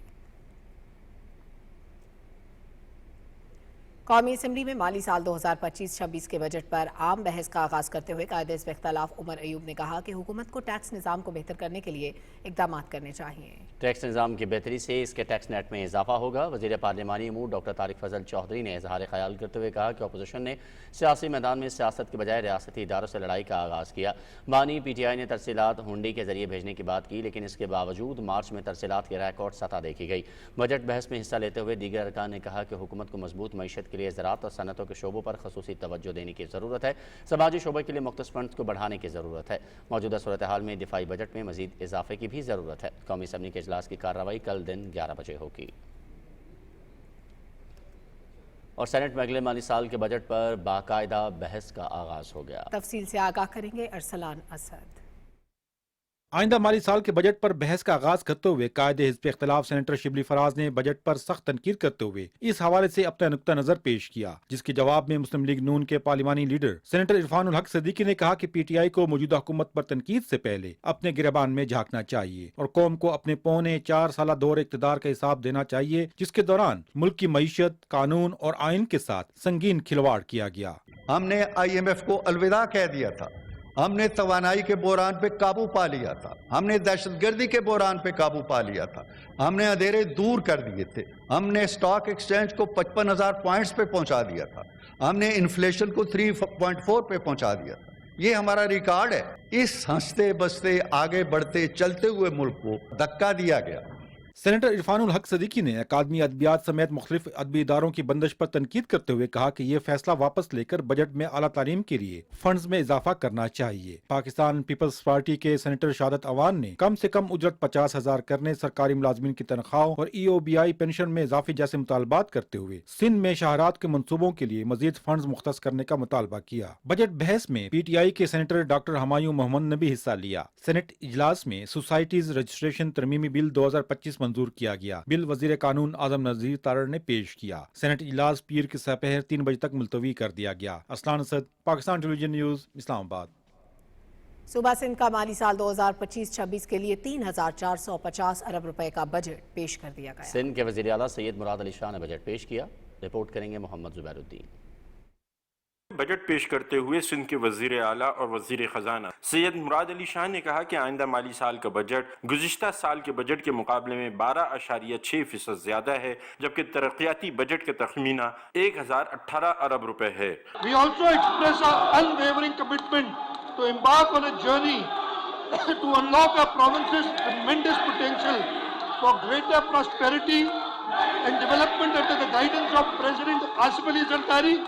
Speaker 2: قومی اسمبلی میں مالی سال 2025-26 کے بجٹ پر عام بحث کا آغاز کرتے ہوئے قائد حزب اختلاف عمر ایوب نے کہا کہ حکومت کو ٹیکس نظام کو بہتر کرنے کے لیے اقدامات کرنے چاہیے۔
Speaker 1: ٹیکس نظام کی بہتری سے اس کے ٹیکس نیٹ میں اضافہ ہوگا۔ وزیر پارلیمانی امور ڈاکٹر طارق فضل چودھری نے اظہار خیال کرتے ہوئے کہا کہ اپوزیشن نے سیاسی میدان میں سیاست کے بجائے ریاستی اداروں سے لڑائی کا آغاز کیا۔ بانی پی ٹی آئی نے ترسیلات ہنڈی کے ذریعے بھیجنے کی بات کی، لیکن اس کے باوجود مارچ میں ترسیلات کی ریکارڈ سطح دیکھی گئی۔ بجٹ بحث میں حصہ لیتے ہوئے دیگر ارکان نے کہا کہ حکومت کو مضبوط معیشت کے لیے زراعت اور صنعتوں کے شعبوں پر خصوصی توجہ دینے کی ضرورت ہے۔ سماجی شعبے کے لیے مختص فنڈز کو بڑھانے کی ضرورت ہے۔ موجودہ صورتحال میں دفاعی بجٹ میں مزید اضافے کی بھی ضرورت ہے۔ قومی اسمبلی کے اجلاس کی کارروائی کل دن 11 بجے ہوگی۔ اور سینٹ میں اگلے مالی سال کے بجٹ پر باقاعدہ بحث کا آغاز ہو گیا۔
Speaker 2: تفصیل سے آگاہ کریں گے ارسلان اسد۔
Speaker 16: آئندہ مالی سال کے بجٹ پر بحث کا آغاز کرتے ہوئے قائد حزب اختلاف سینیٹر شبلی فراز نے بجٹ پر سخت تنقید کرتے ہوئے اس حوالے سے اپنا نقطہ نظر پیش کیا، جس کے جواب میں مسلم لیگ نون کے پارلیمانی لیڈر سینیٹر عرفان الحق صدیقی نے کہا کہ پی ٹی آئی کو موجودہ حکومت پر تنقید سے پہلے اپنے گریبان میں جھانکنا چاہیے اور قوم کو اپنے پونے 4 سالہ دور اقتدار کا حساب دینا چاہیے، جس کے دوران ملک کی معیشت، قانون اور آئین کے ساتھ سنگین کھلواڑ کیا گیا۔
Speaker 17: ہم نے آئی ایم ایف کو الوداع کہہ دیا تھا، ہم نے توانائی کے بحران پہ قابو پا لیا تھا، ہم نے دہشت گردی کے بحران پہ قابو پا لیا تھا، ہم نے اندھیرے دور کر دیے تھے، ہم نے سٹاک ایکسچینج کو 55,000 پوائنٹس پہ پہنچا دیا تھا، ہم نے انفلیشن کو 3.4 پہ پہنچا دیا تھا۔ یہ ہمارا ریکارڈ ہے۔ اس ہنستے بستے آگے بڑھتے چلتے ہوئے ملک کو دھکا دیا گیا۔
Speaker 16: سینیٹر عرفان الحق صدیقی نے اکادمی ادبیات سمیت مختلف ادبی اداروں کی بندش پر تنقید کرتے ہوئے کہا کہ یہ فیصلہ واپس لے کر بجٹ میں اعلیٰ تعلیم کے لیے فنڈز میں اضافہ کرنا چاہیے۔ پاکستان پیپلز پارٹی کے سینیٹر شہادت عوان نے کم سے کم اجرت 50,000 کرنے، سرکاری ملازمین کی تنخواہوں اور ای او بی آئی پینشن میں اضافے جیسے مطالبات کرتے ہوئے سندھ میں شاہراہات کے منصوبوں کے لیے مزید فنڈز مختص کرنے کا مطالبہ کیا۔ بجٹ بحث میں پی ٹی آئی کے سینیٹر ڈاکٹر ہمایوں محمد نے بھی حصہ لیا۔ سینٹ اجلاس میں سوسائٹیز رجسٹریشن ترمیمی بل 2025 منظور کیا گیا۔ بل وزیر قانون اعظم نذیر تارڑ نے پیش کیا۔ سینٹ اجلاس پیر کے سپہر 3 بجے تک ملتوی کر دیا گیا۔ ارسلان اسد، پاکستان ٹیلی ویژن نیوز، اسلام آباد۔
Speaker 2: صوبہ سندھ کا مالی سال 2025-26 کے لیے 3,450 ارب روپے کا بجٹ پیش کر دیا گیا۔
Speaker 1: سندھ کے وزیر اعلیٰ سید مراد علی شاہ نے بجٹ پیش کیا۔ رپورٹ کریں گے محمد زبیر الدین۔
Speaker 18: بجٹ پیش کرتے ہوئے سندھ کے وزیر اعلیٰ اور وزیر خزانہ سید مراد علی شاہ نے کہا کہ آئندہ مالی سال کا بجٹ گزشتہ سال کے بجٹ کے مقابلے میں 12.6% زیادہ ہے، جبکہ ترقیاتی بجٹ کا تخمینہ 1,018 ارب روپے ہے۔
Speaker 11: We also express our unwavering commitment to embark on a journey to unlock our province's tremendous potential for greater prosperity and development under the guidance of President Asif Ali Zardari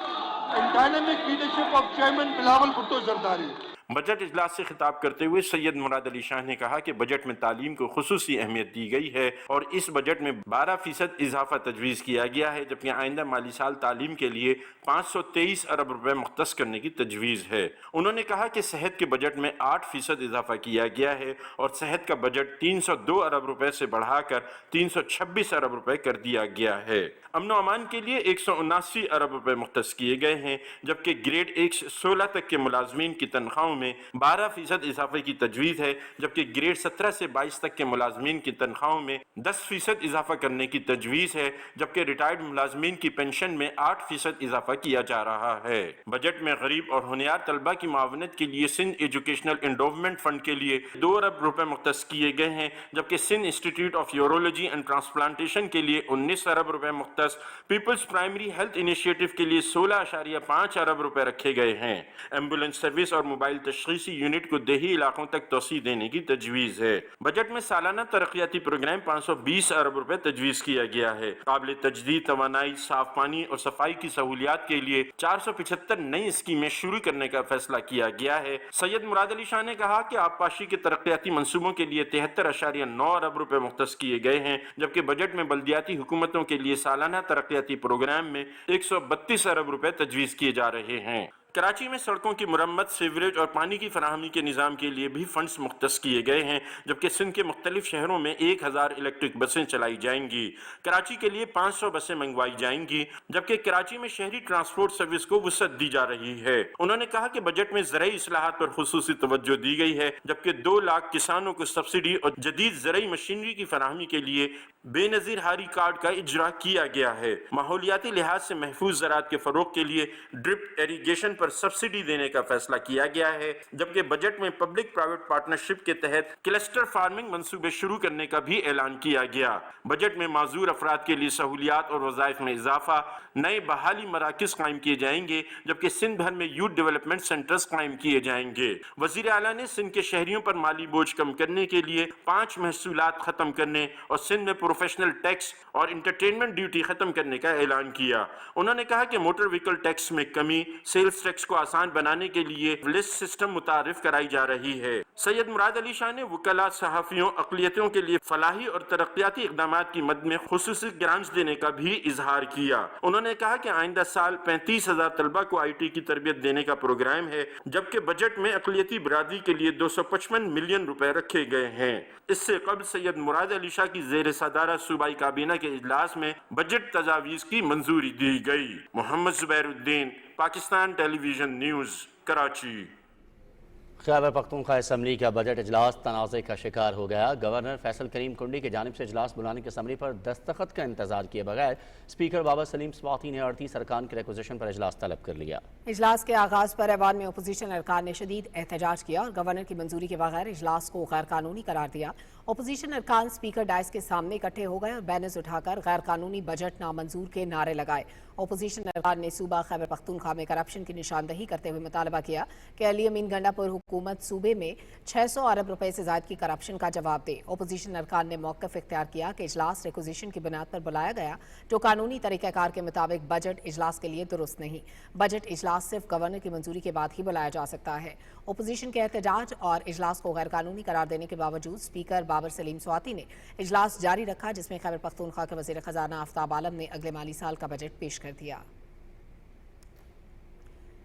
Speaker 11: and dynamic leadership of Chairman Bilawal Bhutto Zardari۔
Speaker 18: Budget اجلاس سے خطاب کرتے ہوئے سید مراد علی شاہ نے کہا کہ budget میں تعلیم کو خصوصی اہمیت دی گئی ہے اور اس بجٹ میں 12% اضافہ تجویز کیا گیا ہے، جبکہ آئندہ مالی سال تعلیم کے لیے 523 ارب روپے مختص کرنے کی تجویز ہے۔ انہوں نے کہا کہ صحت کے بجٹ میں 8% اضافہ کیا گیا ہے اور صحت کا بجٹ 302 ارب روپے سے بڑھا کر 326 ارب روپے کر دیا گیا ہے۔ امن و امان کے لیے 179 ارب روپے مختص کیے گئے ہیں، جبکہ گریڈ 1 سے 16 تک کے ملازمین کی تنخواہوں میں 12% اضافے کی تجویز ہے، جبکہ گریڈ 17 سے 22 تک کے ملازمین کی تنخواہوں میں 10% اضافہ کرنے کی تجویز ہے، جبکہ ریٹائرڈ ملازمین کی پینشن میں 8% اضافہ کیا جا رہا ہے۔ بجٹ میں غریب اور ہونہار طلبہ کی معاونت کے لیے سندھ ایجوکیشنل انڈوومنٹ فنڈ کے لیے 2 ارب روپے مختص کیے گئے ہیں، جبکہ Sindh institute of urology and transplantation کے لیے 19 ارب روپے مختص، پیپلز پرائمری ہیلتھ انیشیٹو کے لیے 16.5 ارب روپے رکھے گئے ہیں۔ ایمبولینس سروس اور موبائل تشخیصی یونٹ کو دیہی علاقوں تک توسیع دینے کی تجویز ہے۔ بجٹ میں سالانہ ترقیاتی پروگرام 520 ارب روپے تجویز کیا گیا ہے۔ قابل تجدید توانائی، صاف پانی اور صفائی کی سہولیات کے لیے 475 نئی اسکیمیں شروع کرنے کا فیصلہ کیا گیا ہے۔ سید مراد علی شاہ نے کہا کہ آبپاشی کے ترقیاتی منصوبوں کے لیے 73.9 ارب روپے مختص کیے گئے ہیں، جبکہ بجٹ میں بلدیاتی حکومتوں کے لیے سالانہ ترقیاتی پروگرام میں 132 ارب روپے تجویز کیے جا رہے ہیں۔ कराची में सड़कों की मुरम्मत, सीवरेज और पानी की फराहमी के निज़ाम के लिए भी फंड्स मुख्तस किए गए हैं, जबकि सिंध के मुख्तलिफ शहरों में 1000 इलेक्ट्रिक बसें चलाई जाएंगी। कराची के लिए 500 बसें मंगवाई जाएंगी, जबकि कराची में शहरी ट्रांसपोर्ट सर्विस को वुसअत दी जा रही है। उन्होंने कहा कि बजट में ज़रई इस्लाहात पर खुसूसी तवज्जो दी गई है, जबकि 2 लाख किसानों को सब्सिडी और जदीद ज़रई मशीनरी की फराहमी के लिए बेनज़ीर हारी कार्ड का इजरा किया गया है। माहौलियाती लिहाज से महफूज ज़राअत के फ़रोग के लिए ड्रिप इरीगेशन पर सब्सिडी देने का फैसला किया गया है, जबकि बजट में पब्लिक प्राइवेट पार्टनरशिप के तहत क्लस्टर फार्मिंग मंसूबे शुरू करने का भी ऐलान किया गया। बजट में माजूर अफराद के लिए सहूलियात और वज़ाइफ में इजाफा, नए बहाली मराकज़ कायम किए जाएंगे, जबकि सिंध भर में यूथ डेवलपमेंट सेंटर्स कायम किए जाएंगे। वज़ीर आला ने सिंध के शहरियों पर माली बोझ कम करने के लिए 5 महसूलात ख़त्म करने और सिंध में प्रोफेशनल टैक्स और इंटरटेनमेंट ड्यूटी ख़त्म करने का ऐलान किया। उन्होंने कहा कि मोटर व्हीकल टैक्स में कमी, सेल्स टैक्स को आसान बनाने के लिए लिस्ट सिस्टम मुतारिफ कराई जा रही है। सैयद मुराद अली शाह ने वकला, सहाफ़ियों, अक़लियतों के लिए फलाही और तरक्याती इक़दामात की मद में खुसूसी ग्रांट्स देने का भी इजहार किया। उन्होंने कहा कि आइंदा साल 35,000 तलबा को IT की तरबियत देने का प्रोग्राम है, जबकि बजट में अक़लियती बरादरी के लिए 255 मिलियन रुपए रखे गए हैं। इससे कबल सैयद मुराद अली शाह की ज़ेर सदारा सूबाई काबीना के इजलास में बजट तजावीज़ की मंजूरी दी गई। Mohammad Zubairuddin, Pakistan television news, Karachi.
Speaker 1: Khyber Pakhtunkhwa assembly का बजट इजलास तनाज़े का शिकार हो गया। गवर्नर फैसल करीम कुंडी की जानिब से इजलास बुलाने की असम्बली पर दस्तखत का इंतजार किए बगैर स्पीकर बाबर सलीम स्वाति ने 38 अरकान के रिक्वेजिशन पर इजलास तलब कर लिया।
Speaker 2: इजलास के आगाज पर ऐवान में अपोजिशन अरकान ने शदीद एहतजाज किया और गवर्नर की मंजूरी के बगैर इजलास को गैर कानूनी करार दिया। अपोजिशन अरकान स्पीकर डायस के सामने इकट्ठे हो गए और बैनर्स उठाकर गैर कानूनी बजट नामंजूर के नारे लगाए। अपोजिशन अरकान ने सूबा खैबर पख्तूनख्वा में करप्शन की निशानदही करते हुए मुतालबा किया कि अली अमीन गंडापुर हुकूमत सूबे में 600 अरब रुपए से ज्यादा की करप्शन का जवाब दे। अपोजिशन अरकान ने मौक़िफ़ इख्तियार किया कि इजलास रिक्वेजिशन की बुनियाद पर बुलाया गया, जो कानूनी तरीक़ाकार के मुताबिक बजट इजलास के लिए दुरुस्त नहीं। बजट इजलास सिर्फ गवर्नर की मंजूरी के बाद ही बुलाया जा सकता है। अपोजिशन के एहतजाज और इजलास को गैर कानूनी करार देने के बावजूद स्पीकर बाबर सलीम स्वाति ने इजलास जारी रखा, जिसमें खैबर पख्तूनख्वा के वज़ीर ख़जाना आफ्ताब आलम ने अगले माली साल का बजट पेश कर दिया।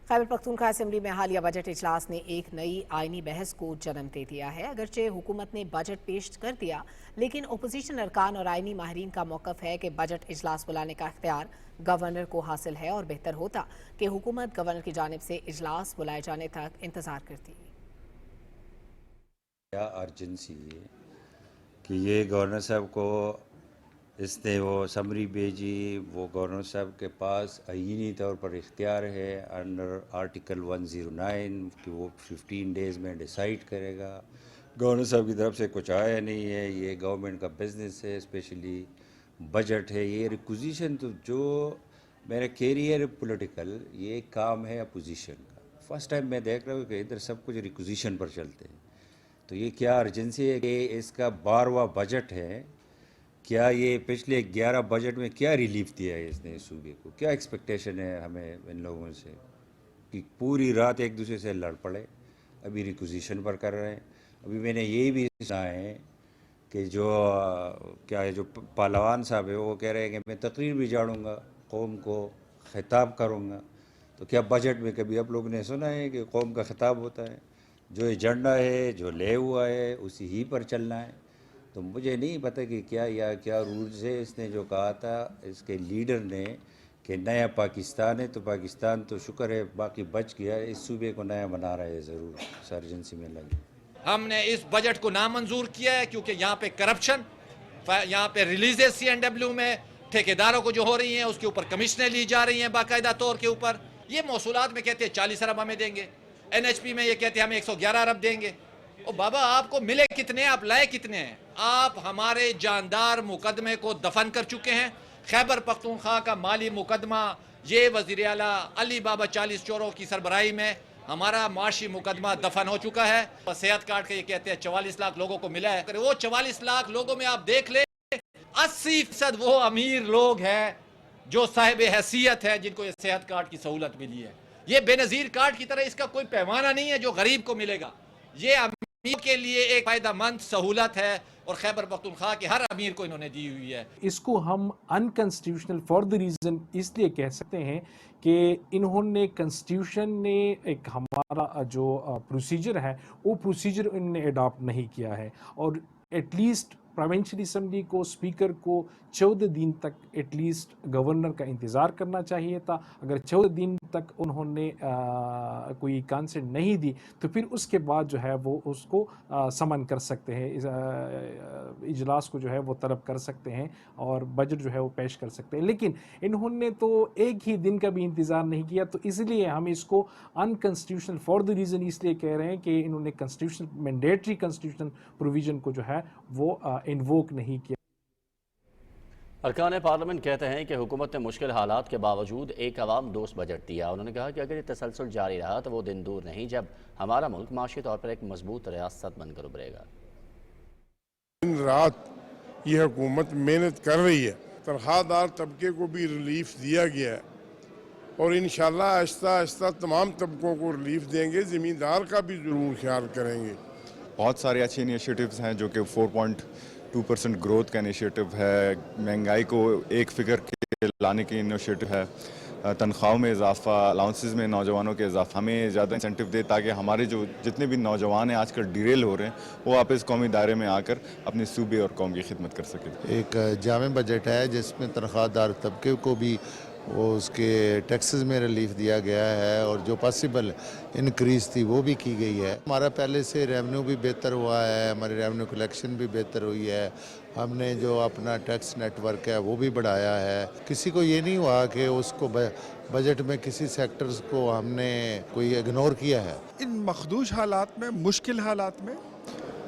Speaker 2: खैबर पख्तूनख्वा असेंबली में हालिया बजट इजलास ने एक नई आईनी बहस को जन्म दे दिया है। अगरचे हुकूमत ने बजट पेश कर दिया, लेकिन अपोजिशन अरकान और आईनी माहिरीन का मौक़िफ़ है कि बजट इजलास बुलाने का इख्तियार गवर्नर को हासिल है और बेहतर होता कि हुकूमत गवर्नर की जानिब से इजलास बुलाए जाने तक इंतज़ार करती।
Speaker 19: क्या अर्जेंसी है कि ये गवर्नर साहब को इसने वो समरी भेजी, वो गवर्नर साहब के पास आईनी तौर पर इख्तियार है अंडर आर्टिकल 109 कि वो 15 डेज़ में डिसाइड करेगा। गवर्नर साहब की तरफ से कुछ आया नहीं है। ये गवर्नमेंट का बिजनेस है, स्पेशली बजट है। ये रिक्विजिशन तो जो मेरा कैरियर पॉलिटिकल ये काम है अपोजिशन का। फर्स्ट टाइम मैं देख रहा हूँ कि इधर सब कुछ रिक्विजिशन पर चलते हैं। तो ये क्या अर्जेंसी है कि इसका 12वां बजट है, क्या ये पिछले 11 बजट में क्या रिलीफ दिया है इसने सूबे को? क्या एक्सपेक्टेशन है हमें इन लोगों से कि पूरी रात एक दूसरे से लड़ पड़े? अभी रिक्विजिशन पर कर रहे हैं। अभी मैंने यही भी सुना है कि जो क्या है जो पहलवान साहब है वो कह रहे हैं कि मैं तकरीर भी झाड़ूंगा, कौम को खिताब करूंगा। तो क्या बजट में कभी आप लोगों ने सुना है कि कौम का खिताब होता है? जो एजेंडा है, जो ले हुआ है, उसी ही पर चलना है। तो मुझे नहीं पता कि क्या रूल्स है। इसने जो कहा था इसके लीडर ने कि नया पाकिस्तान है, तो पाकिस्तान तो शुक्र है बाकी बच गया। इस सूबे को नया बना रहा है ज़रूर सर्जेंसी में लगे।
Speaker 20: हमने इस बजट को नामंजूर किया है क्योंकि यहाँ पे करप्शन, यहाँ पे रिलीजेस CNW में ठेकेदारों को जो हो रही हैं उसके ऊपर कमीशनें ली जा रही हैं बाकायदा तौर के ऊपर। ये मौसूलात में कहते हैं 40 अरब हमें देंगे, NHP में ये कहते हैं हमें 111 अरब देंगे। ओ बाबा आपको मिले कितने, आप लाए कितने हैं? आप हमारे जानदार मुकदमे को दफन कर चुके हैं। खैबर पख्तूनख्वा का माली मुकदमा, ये वज़ीर आला अली बाबा 40 चोरों की सरबराही में हमारा माशी मुकदमा दफन हो चुका है। सेहत कार्ड के ये कहते हैं 44 लाख लोगों को मिला है। वो 44 लाख लोगों में आप देख ले 80% वो अमीर लोग हैं जो साहिब हैसियत है, जिनको ये सेहत कार्ड की सहूलत मिली है। ये बेनज़ीर कार्ड की तरह इसका कोई पैमाना नहीं है जो गरीब को मिलेगा। ये امیر کے لیے ایک فائدہ مند سہولت ہے اور خیبر پختونخوا کے ہر امیر کو انہوں نے دی ہوئی ہے.
Speaker 21: اس کو ہم انکنسٹیٹیوشنل فار دی ریزن اس لیے کہہ سکتے ہیں کہ انہوں نے کنسٹیٹیوشن نے ایک ہمارا جو پروسیجر ہے وہ پروسیجر انہوں نے اڈاپٹ نہیں کیا ہے، اور ایٹ لیسٹ پروونشل اسمبلی کو اسپیکر کو 14 دن تک ایٹ لیسٹ گورنر کا انتظار کرنا چاہیے تھا. اگر 14 دن تک انہوں نے کوئی کانسنٹ نہیں دی تو پھر اس کے بعد جو ہے وہ اس کو سمن کر سکتے ہیں، اجلاس کو جو ہے وہ طلب کر سکتے ہیں اور بجٹ جو ہے وہ پیش کر سکتے ہیں. لیکن انہوں نے تو ایک ہی دن کا بھی انتظار نہیں کیا، تو اس لیے ہم اس کو انکنسٹیٹیوشنل فار دی ریزن اس لیے کہہ رہے ہیں کہ انہوں نے کنسٹیٹیوشن مینڈیٹری کنسٹیٹیوشن پروویژن کو جو ہے وہ انووک نہیں کیا.
Speaker 1: ارکان پارلیمنٹ کہتے ہیں کہ حکومت نے مشکل حالات کے باوجود ایک عوام دوست بجٹ دیا. انہوں نے کہا کہ اگر یہ تسلسل جاری رہا تو وہ دن دور نہیں جب ہمارا ملک معاشی طور پر ایک مضبوط ریاست بن کر ابھرے گا.
Speaker 6: دن رات یہ حکومت محنت کر رہی ہے، تنخواہ دار طبقے کو بھی ریلیف دیا گیا ہے اور انشاءاللہ آہستہ آہستہ تمام طبقوں کو ریلیف دیں گے. زمیندار کا بھی ضرور خیال کریں گے.
Speaker 22: بہت سارے اچھے انیشیٹوز ہیں جو کہ 4.2% گروتھ کا انیشیٹو ہے، مہنگائی کو ایک فگر کے لانے کی انیشیٹو ہے، تنخواہوں میں اضافہ، الاؤنسز میں نوجوانوں کے اضافہ، ہمیں زیادہ انسینٹیو دے تاکہ ہمارے جو جتنے بھی نوجوان ہیں آج کل ڈیریل ہو رہے ہیں وہ واپس قومی دائرے میں آ کر اپنے صوبے اور قوم کی خدمت کر سکیں.
Speaker 23: ایک جامع بجٹ ہے جس میں تنخواہ دار طبقے کو بھی وہ اس کے ٹیکسز میں ریلیف دیا گیا ہے اور جو پاسبل انکریز تھی وہ بھی کی گئی ہے. ہمارا پہلے سے ریونیو بھی بہتر ہوا ہے، ہماری ریونیو کلیکشن بھی بہتر ہوئی ہے، ہم نے جو اپنا ٹیکس نیٹ ورک ہے وہ بھی بڑھایا ہے. کسی کو یہ نہیں ہوا کہ اس کو بجٹ میں کسی سیکٹرز کو ہم نے کوئی اگنور کیا ہے.
Speaker 24: ان مخدوش حالات میں، مشکل حالات میں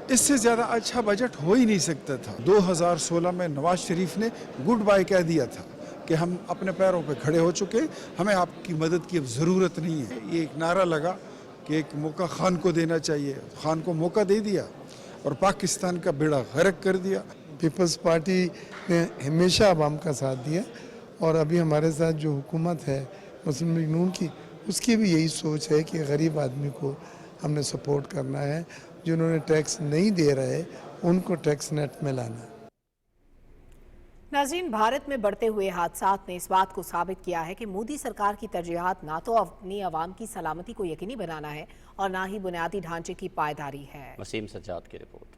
Speaker 24: اس سے زیادہ اچھا بجٹ ہو ہی نہیں سکتا تھا. 2016 میں نواز شریف نے گڈ بائی کہہ دیا تھا کہ ہم اپنے پیروں پہ کھڑے ہو چکے، ہمیں آپ کی مدد کی اب ضرورت نہیں ہے. یہ ایک نعرہ لگا کہ ایک موقع خان کو دینا چاہیے، خان کو موقع دے دیا اور پاکستان کا بیڑا غرق کر دیا.
Speaker 25: پیپلز پارٹی نے ہمیشہ عوام کا ساتھ دیا اور ابھی ہمارے ساتھ جو حکومت ہے مسلم لیگ نون کی، اس کی بھی یہی سوچ ہے کہ غریب آدمی کو ہم نے سپورٹ کرنا ہے، جنہوں نے ٹیکس نہیں دے رہے ان کو ٹیکس نیٹ میں لانا ہے.
Speaker 2: ناظرین، بھارت میں بڑھتے ہوئے حادثات نے اس بات کو ثابت کیا ہے کہ مودی سرکار کی ترجیحات نہ تو اپنی عوام کی سلامتی کو یقینی بنانا ہے اور نہ ہی بنیادی ڈھانچے کی پائیداری ہے.
Speaker 1: وسیم سجاد کی رپورٹ.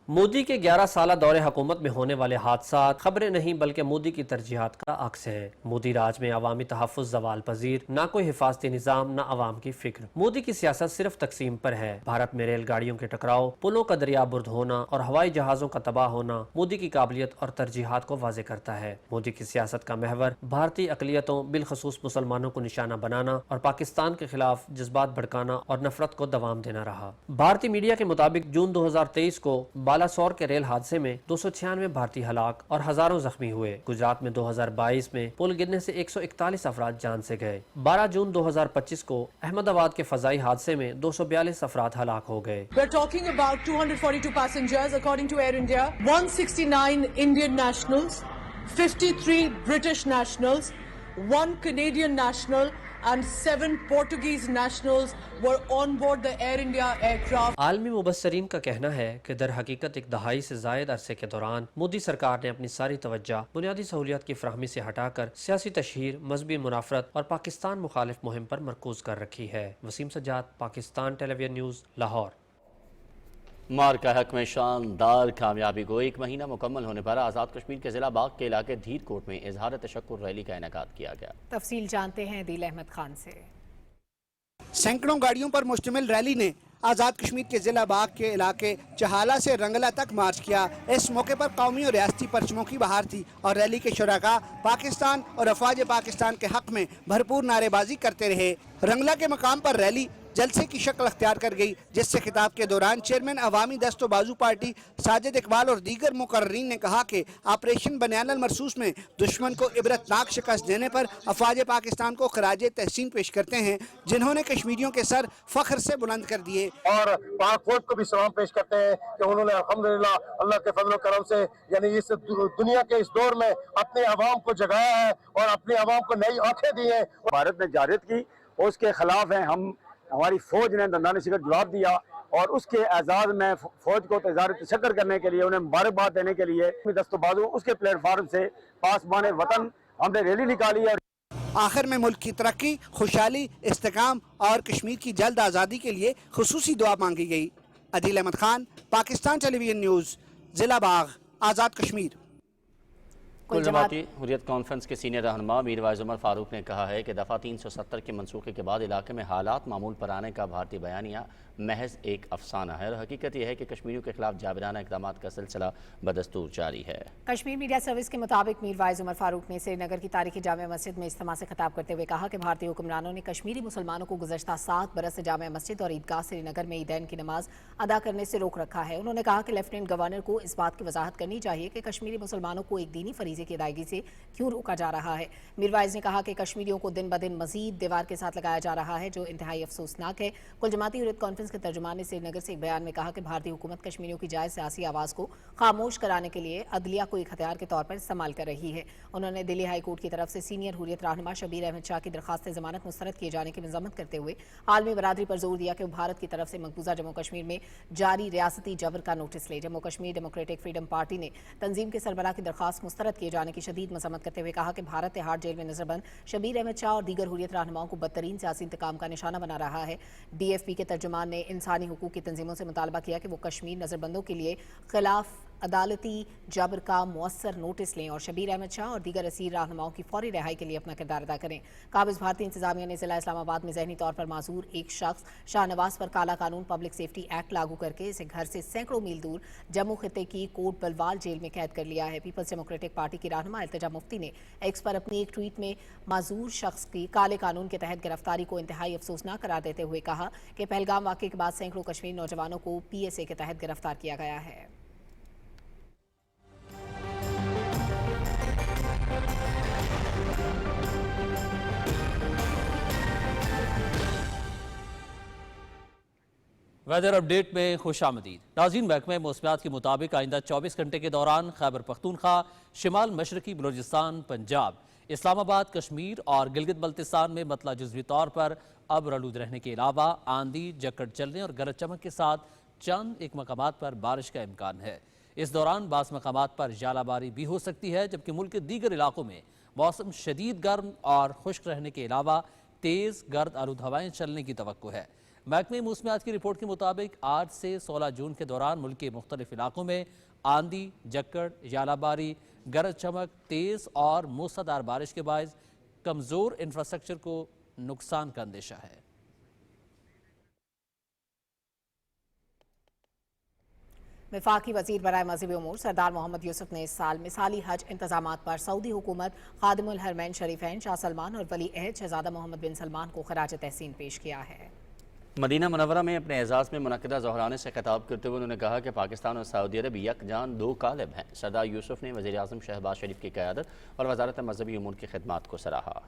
Speaker 4: مودی کے 11 سالہ دور حکومت میں ہونے والے حادثات خبریں نہیں بلکہ مودی کی ترجیحات کا عکس ہیں. مودی راج میں عوامی تحفظ زوال پذیر، نہ کوئی حفاظتی نظام، نہ عوام کی فکر. مودی کی سیاست صرف تقسیم پر ہے. بھارت میں ریل گاڑیوں کے ٹکراؤ، پلوں کا دریا برد ہونا اور ہوائی جہازوں کا تباہ ہونا مودی کی قابلیت اور ترجیحات کو واضح کرتا ہے. مودی کی سیاست کا محور بھارتی اقلیتوں بالخصوص مسلمانوں کو نشانہ بنانا اور پاکستان کے خلاف جذبات بھڑکانا اور نفرت کو دوام دینا رہا. بھارتی میڈیا کے مطابق جون 2023 کو بالاسور کے ریل حادثے میں 296 بھارتی ہلاک اور ہزاروں زخمی ہوئے. گجرات میں 2022 میں پل گرنے سے 141 افراد جان سے گئے. 12 جون 2025 کو احمد آباد کے فضائی حادثے میں 242 افراد ہلاک ہو گئے.
Speaker 26: We are talking about 242 passengers according to Air India, 169 Indian nationals, 53 British nationals, 1 Canadian national and 7 Portuguese nationals were on board the Air India aircraft.
Speaker 4: عالمی مبصرین کا کہنا ہے کہ در حقیقت ایک دہائی سے زائد عرصے کے دوران مودی سرکار نے اپنی ساری توجہ بنیادی سہولیات کی فراہمی سے ہٹا کر سیاسی تشہیر، مذہبی منافرت اور پاکستان مخالف مہم پر مرکوز کر رکھی ہے. وسیم سجاد، پاکستان ٹیلی ویژن نیوز، لاہور.
Speaker 1: مارکا حق میں شاندار کامیابی کو 1 مہینہ مکمل ہونے پر آزاد کشمیر کے ضلع باغ کے علاقے دھیر کوٹ میں اظہار تشکر ریلی کا انعقاد کیا گیا.
Speaker 2: تفصیل جانتے ہیں دل احمد خان سے.
Speaker 27: سینکڑوں گاڑیوں پر مشتمل ریلی نے آزاد کشمیر کے ضلع باغ کے علاقے چہالہ سے رنگلہ تک مارچ کیا. اس موقع پر قومی اور ریاستی پرچموں کی بہار تھی اور ریلی کے شرکاء پاکستان اور افواج پاکستان کے حق میں بھرپور نعرے بازی کرتے رہے. رنگلہ کے مقام پر ریلی جلسے کی شکل اختیار کر گئی، جس سے خطاب کے دوران چیئرمین عوامی دست و بازو پارٹی ساجد اقبال اور دیگر مقررین نے کہا کہ آپریشن بنیان المرصوص میں دشمن کو عبرتناک شکست دینے پر افواج پاکستان کو خراج تحسین پیش کرتے ہیں، جنہوں نے کشمیریوں کے سر فخر سے بلند کر دیے.
Speaker 28: اور پاک فوج کو بھی سلام پیش کرتے ہیں کہ انہوں نے الحمدللہ اللہ کے فضل و کرم سے یعنی اس دنیا کے اس دور میں اپنے عوام کو جگایا ہے اور اپنے عوام کو نئی آنکھیں دی ہیں.
Speaker 29: بھارت نے جارحیت کی اور اس کے خلاف ہیں ہماری فوج نے دندانِ شکر جواب دیا
Speaker 3: اور اس کے اعزاز میں فوج کو اظہار تشکر کرنے کے لیے، انہیں مبارکباد دینے کے لیے دست و بازو اس کے پلیٹ فارم سے پاسبان وطن ہم نے ریلی نکالی ہے۔
Speaker 27: آخر میں ملک کی ترقی، خوشحالی، استحکام اور کشمیر کی جلد آزادی کے لیے خصوصی دعا مانگی گئی۔ عدیل احمد خان، پاکستان ٹیلی ویژن نیوز، ضلع باغ، آزاد کشمیر۔
Speaker 1: کل جماعتی حریت کانفرنس کے سینئر رہنما میر وائز عمر فاروق نے کہا ہے کہ دفعہ 370 کے منسوخی کے بعد علاقے میں حالات معمول پر آنے کا بھارتی بیانیہ محض ایک افسانہ ہے، اور حقیقت یہ ہے کہ کشمیریوں کے خلاف جابرانہ اقدامات کا سلسلہ بدستور جاری ہے۔
Speaker 2: کشمیر میڈیا سروس کے مطابق میر وائز عمر فاروق نے سری نگر کی تاریخی جامع مسجد میں اجتماع سے خطاب کرتے ہوئے کہا کہ بھارتی حکمرانوں نے کشمیری مسلمانوں کو گزشتہ 7 برس سے جامع مسجد اور عیدگاہ سری نگر میں عیدین کی نماز ادا کرنے سے روک رکھا ہے۔ انہوں نے کہا کہ لیفٹیننٹ گورنر کو اس بات کی وضاحت کرنی چاہیے کہ کشمیری مسلمانوں کو ایک دینی فریضے کی ادائیگی سے کیوں روکا جا رہا ہے۔ میر وائز نے کہا کہ کشمیریوں کو دن بدن مزید دیوار کے ساتھ لگایا جا رہا ہے، جو انتہائی افسوسناک ہے۔ کل جماعتی حریت کانفرنس کے ترجمان نے سری نگر سے ایک بیان میں کہا کہ بھارتی حکومت کشمیریوں کی جائز سیاسی آواز کو خاموش کرانے کے لیے عدلیہ کو ایک ہتھیار کے طور پر استعمال کر رہی ہے۔ انہوں نے دلی ہائی کورٹ کی طرف سے سینئر حریت رہنما شبیر احمد شاہ کی درخواست ضمانت مسترد کیے جانے کی مذمت کرتے ہوئے عالمی برادری پر زور دیا کہ وہ بھارت کی طرف سے مقبوضہ جموں کشمیر میں جاری ریاستی جبر کا نوٹس لے۔ Jammu Kashmir democratic freedom party نے تنظیم کے سربراہ کی درخواست مسترد کیے جانے کی شدید مذمت کرتے ہوئے کہا کہ بھارت تہاڑ جیل میں نظر بند شبیر احمد شاہ اور دیگر حریت رہنماؤں کو بدترین سیاسی انتقام کا نشانہ بنا رہا ہے۔ ڈی ایف پی کے ترجمان نے انسانی حقوق کی تنظیموں سے مطالبہ کیا کہ وہ کشمیر نظر بندوں کے لیے خلاف عدالتی جبر کا مؤثر نوٹس لیں اور شبیر احمد شاہ اور دیگر اسیر رہنماؤں کی فوری رہائی کے لیے اپنا کردار ادا کریں۔ قابض بھارتی انتظامیہ نے ضلع اسلام آباد میں ذہنی طور پر معذور ایک شخص شاہ نواز پر کالا قانون پبلک سیفٹی ایکٹ لاگو کر کے اسے گھر سے سینکڑوں میل دور جموں خطے کی کوٹ بلوال جیل میں قید کر لیا ہے۔ پیپلز ڈیموکریٹک پارٹی کی رہنما التجا مفتی نے ایکس پر اپنی ایک ٹویٹ میں معذور شخص کی کالے قانون کے تحت گرفتاری کو انتہائی افسوسناک قرار دیتے ہوئے کہا کہ پہلگام واقعے کے بعد سینکڑوں کشمیری نوجوانوں کو پی ایس اے کے تحت گرفتار کیا گیا ہے۔
Speaker 5: ویدر اپڈیٹ میں خوش آمدید ناظرین۔ محکمہ موسمیات کے مطابق آئندہ 24 گھنٹے کے دوران خیبر پختونخوا، شمال مشرقی بلوچستان، پنجاب، اسلام آباد، کشمیر اور گلگت بلتستان میں مطلع جزوی طور پر ابر آلود رہنے کے علاوہ آندھی، جکڑ چلنے اور گرج چمک کے ساتھ چند ایک مقامات پر بارش کا امکان ہے۔ اس دوران بعض مقامات پر ژالہ باری بھی ہو سکتی ہے، جبکہ ملک کے دیگر علاقوں میں موسم شدید گرم اور خشک رہنے کے علاوہ تیز گرد آلود ہوائیں چلنے کی توقع ہے۔ محکمہ موسمیات کی رپورٹ کے مطابق آج سے 16 جون کے دوران ملک کے مختلف علاقوں میں آندھی، جکڑ، ژالہ باری، گرج چمک، تیز اور موسلادھار بارش کے باعث کمزور انفراسٹرکچر کو نقصان کا اندیشہ ہے۔
Speaker 2: وفاقی وزیر برائے مذہبی امور سردار محمد یوسف نے اس سال مثالی حج انتظامات پر سعودی حکومت، خادم الحرمین شریفین شاہ سلمان اور ولی عہد شہزادہ محمد بن سلمان کو خراج تحسین پیش کیا ہے۔
Speaker 1: مدینہ منورہ میں اپنے اعزاز میں منعقدہ ظہرانے سے خطاب کرتے ہوئے انہوں نے کہا کہ پاکستان اور سعودی عرب یکجان دو کالب ہیں۔ سردار یوسف نے وزیر اعظم شہباز شریف کی قیادت اور وزارت مذہبی امور کی خدمات کو سراہا۔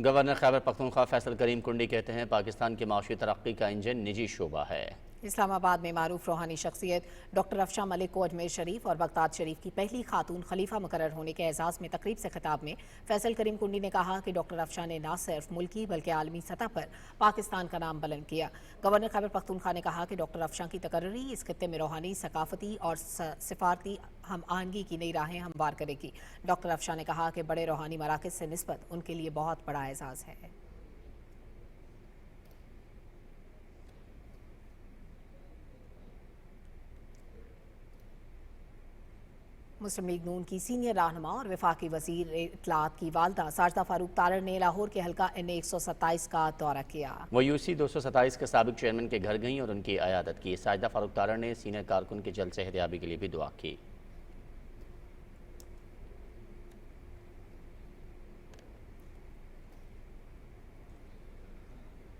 Speaker 1: گورنر خیبر پختونخوا فیصل کریم کنڈی کہتے ہیں پاکستان کی معاشی ترقی کا انجن نجی شعبہ ہے۔
Speaker 2: اسلام آباد میں معروف روحانی شخصیت ڈاکٹر افشاں ملک کو اجمیر شریف اور بغداد شریف کی پہلی خاتون خلیفہ مقرر ہونے کے اعزاز میں تقریب سے خطاب میں فیصل کریم کنڈی نے کہا کہ ڈاکٹر افشاں نے نہ صرف ملکی بلکہ عالمی سطح پر پاکستان کا نام بلند کیا۔ گورنر خیبر پختونخوا نے کہا کہ ڈاکٹر افشاں کی تقرری اس خطے میں روحانی، ثقافتی اور سفارتی ہم آہنگی کی نئی راہیں ہموار کرے گی۔ ڈاکٹر افشاں نے کہا کہ بڑے روحانی مراکز سے نسبت ان کے لیے بہت بڑا اعزاز ہے۔ مسلم لیگ نون کی سینئر رہنما اور وفاقی وزیر اطلاعات کی والدہ ساجدہ فاروق تارڑ نے لاہور کے حلقہ NA 127 کا دورہ کیا۔
Speaker 1: وہ UC 227 کے سابق چیئرمین کے گھر گئیں اور ان کی عیادت کی۔ ساجدہ فاروق تارڑ نے سینئر کارکن کی جلد صحتیابی کے لیے بھی دعا کی۔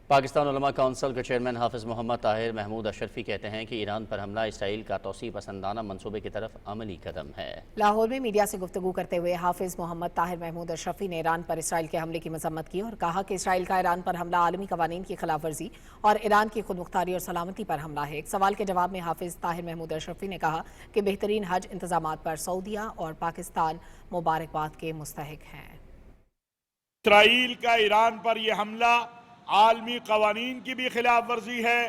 Speaker 1: पाकिस्तान उलमा काउंसिल के चेयरमैन हाफिज़ मोहम्मद ताहिर महमूद अशरफी कहते हैं कि ईरान पर हमला इसराइल का तौसी पसंदाना मंसूबे की तरफ अमली कदम है।
Speaker 2: लाहौर में मीडिया से गुफ्तगू करते हुए हाफिज़ मोहम्मद ताहिर महमूद अशरफी ने ईरान पर इसराइल के हमले की मजम्मत की और कहा कि इसराइल का ईरान पर हमला आलमी कवानीन की खिलाफ वर्जी और ईरान की खुद मुख्तारी और सलामती पर हमला है। एक सवाल के जवाब में हाफिज़ ताहिर महमूद अशरफी ने कहा कि बेहतरीन हज इंतजामात पर सऊदीया और पाकिस्तान मुबारकबाद के मुस्तहिक हैं।
Speaker 7: इसराइल का ईरान पर यह हमला आलमी कवानीन की भी खिलाफ वर्जी है,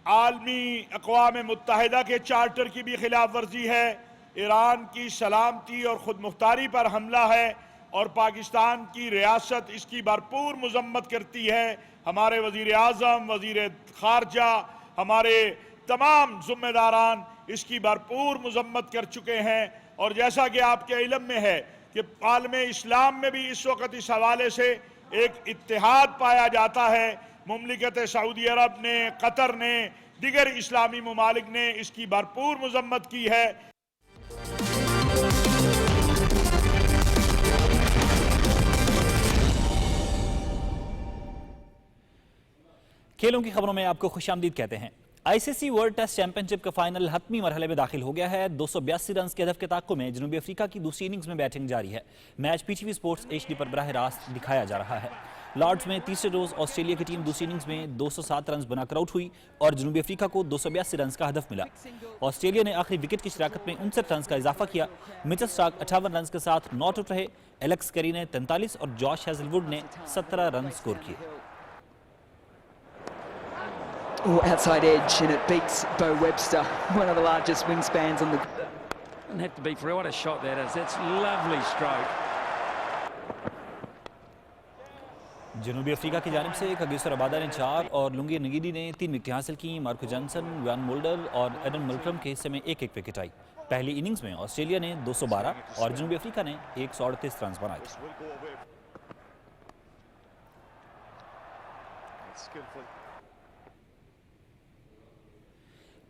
Speaker 7: आलमी अक़वाम मुत्तहिदा के चार्टर की भी खिलाफ वर्जी है, ईरान की सलामती और खुद मुख्तारी पर हमला है और पाकिस्तान की रियासत इसकी भरपूर मजम्मत करती है। हमारे वज़ीर आज़म, वज़ीर ख़ारजा, हमारे तमाम ज़िम्मेदारान इसकी भरपूर मजम्मत कर चुके हैं। और जैसा कि आपके इल्म में है कि आलम इस्लाम में भी इस वक्त इस हवाले से एक इत्तेहाद पाया जाता है। मुमलिकत सऊदी अरब ने, कतर ने, दिगर इस्लामी ममालिक ने इसकी भरपूर मजम्मत की है।
Speaker 8: खेलों की खबरों में आपको खुशामदीद कहते हैं। आईसीसी वर्ल्ड टेस्ट चैंपियनशिप का फाइनल हतमी मरहले में दाखिल हो गया है। 282 रन के हदफ के ताक़ुब में जनूबी अफ्रीका की दूसरी इनिंग्स में बैटिंग जारी है। मैच पीटीवी स्पोर्ट्स HD पर बराह रास्त दिखाया जा रहा है। लॉर्ड्स में तीसरे रोज ऑस्ट्रेलिया की टीम दूसरी इनिंग्स में 207 रन बनाकर आउट हुई और जनूबी अफ्रीका को 282 रन का हदफ मिला। ऑस्ट्रेलिया ने आखिरी विकेट की शराकत में 59 रन का इजाफा किया। मिचेल स्टार्क 58 रन के साथ नॉट आउट रहे। एलेक्स कैरी ने 43 और जॉश हेजलवुड ने 17 रन स्कोर किए।
Speaker 9: Outside edge, and it beats Bo Webster, one of the largest wingspans on the.
Speaker 10: Doesn't have to be for what a shot that is. That's lovely stroke.
Speaker 8: जनूबी Africa की जानिब से Kagiso Rabada ने 4 और लुंगी नगीदी ने 3 विकेटें हासिल की। मार्को जॉनसन, वान moulder और एडन मलकम के हिस्से में 1-1 विकेट आई। पहली इनिंग्स में ऑस्ट्रेलिया ने 212 और जनूबी अफ्रीका ने 138 रन बनाए।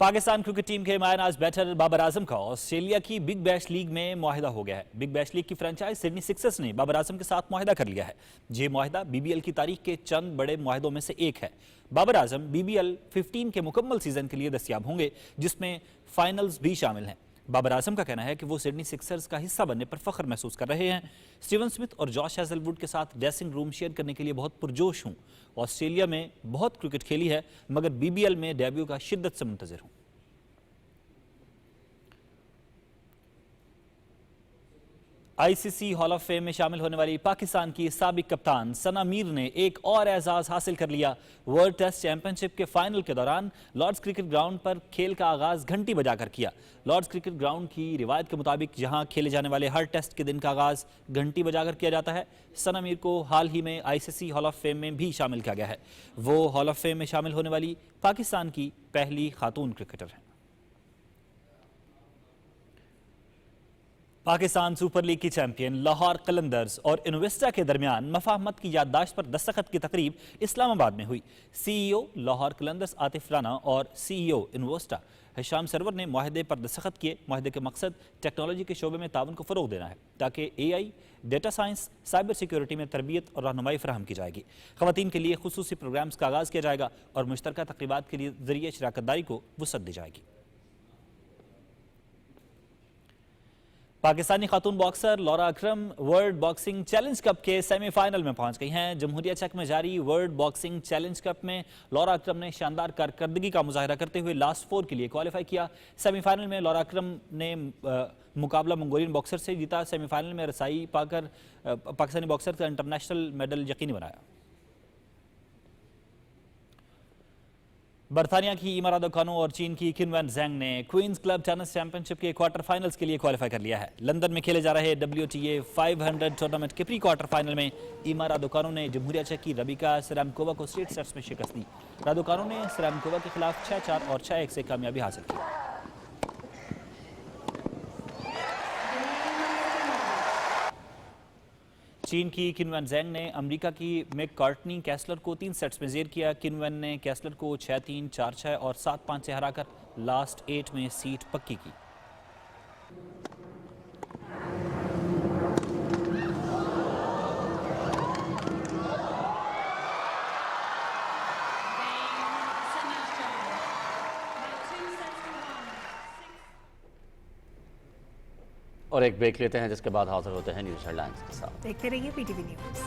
Speaker 8: पाकिस्तान क्रिकेट टीम के मायनाज बैटर बाबर आजम का ऑस्ट्रेलिया की बिग बैश लीग में मुआहिदा हो गया है। बिग बैश लीग की फ्रेंचाइज सिडनी सिक्सर्स ने बाबर आजम के साथ मुआहिदा कर लिया है। ये मुआहिदा BBL की तारीख के चंद बड़े मुआहिदों में से एक है। बाबर आजम BBL 15 के मुकम्मल सीजन के लिए दस्तयाब होंगे, जिसमें फाइनल्स भी शामिल हैं। बाबर आजम का कहना है कि वो सिडनी सिक्सर्स का हिस्सा बनने पर फख्र महसूस कर रहे हैं। स्टीवन स्मिथ और जॉश हेजलवुड के साथ ड्रेसिंग रूम शेयर करने के लिए बहुत पुरजोश हूँ। ऑस्ट्रेलिया में बहुत क्रिकेट खेली है, मगर BBL में डेब्यू का शिद्दत से मुंतज़िर हूँ। आईसीसी हॉल ऑफ फेम में शामिल होने वाली पाकिस्तान की साबिक कप्तान सना मीर ने एक और एजाज हासिल कर लिया। वर्ल्ड टेस्ट चैंपियनशिप के फाइनल के दौरान लॉर्ड्स क्रिकेट ग्राउंड पर खेल का आगाज घंटी बजाकर किया। लॉर्ड्स क्रिकेट ग्राउंड की रिवायत के मुताबिक यहां खेले जाने वाले हर टेस्ट के दिन का आगाज घंटी बजाकर किया जाता है। सना मीर को हाल ही में आईसीसी हॉल ऑफ फेम में भी शामिल किया गया है। वो हॉल ऑफ फेम में शामिल होने वाली पाकिस्तान की पहली खातून क्रिकेटर हैं। पाकिस्तान सुपर लीग की चैंपियन लाहौर कलंदर्स और इन्वेस्टा के दरमियान मफाहमत की याददाश्त पर दस्तखत की तकरीब इस्लामाबाद में हुई। CEO लाहौर कलंदर्स आतिफ राना और CEO इन्वेस्टा हिशाम सरवर ने मुआहदे पर दस्तखत किए। मुआहदे के मकसद टेक्नोलॉजी के शोबे में ताउन को फ़रोग देना है, ताकि AI, data science, cyber security में तरबियत और रहनुमाई फराहम की जाएगी। ख़वातीन के लिए खुसूसी प्रोग्राम्स का आगाज़ किया जाएगा और मुश्तरका तक़रीबात के लिए ज़रिए शराकतदारी को वुसअत दी जाएगी। पाकिस्तानी खातून बॉक्सर लौरा अकरम वर्ल्ड बॉक्सिंग चैलेंज कप के सेमीफाइनल में पहुंच गई हैं। जमहूरिया चेक में जारी वर्ल्ड बॉक्सिंग चैलेंज कप में लौरा अकरम ने शानदार कारकर्दगी का मुजाहरा करते हुए लास्ट 4 के लिए क्वालिफाई किया। सेमीफाइनल में लौरा अकरम ने मुकाबला मंगोलियन बॉक्सर से जीता। सेमीफाइनल में रसाई पाकर पाकिस्तानी बॉक्सर का इंटरनेशनल मेडल यकीनी बनाया। बरतानिया की इमारा दुकानों और चीन की किन वैन ज़ैंग ने क्वींस क्लब टेनिस चैंपियनशिप के क्वार्टर फाइनल्स के लिए क्वालिफाई कर लिया है। लंदन में खेले जा रहे WTA 500 टूर्नामेंट के प्री क्वार्टर फाइनल में इमारा दुकानों ने जमहूरिया चेक की रबिका सरामकोवा को स्ट्रेट सेट्स में शिकस्त दी। रादुकानों ने सरामकोवा के खिलाफ 6-4 और 6-1 से कामयाबी हासिल की। चीन की किनवन ज़ैंग ने अमेरिका की मैककार्टनी कैसलर को 3 सेट्स में ज़ेर किया। किनवन ने कैसलर को 6-3, 4-6 और 7-5 से हराकर लास्ट 8 में सीट पक्की की।
Speaker 1: और एक ब्रेक लेते हैं जिसके बाद हाजिर होते हैं न्यूज़ हेडलाइंस के साथ।
Speaker 2: देखते रहिए PTV न्यूज़।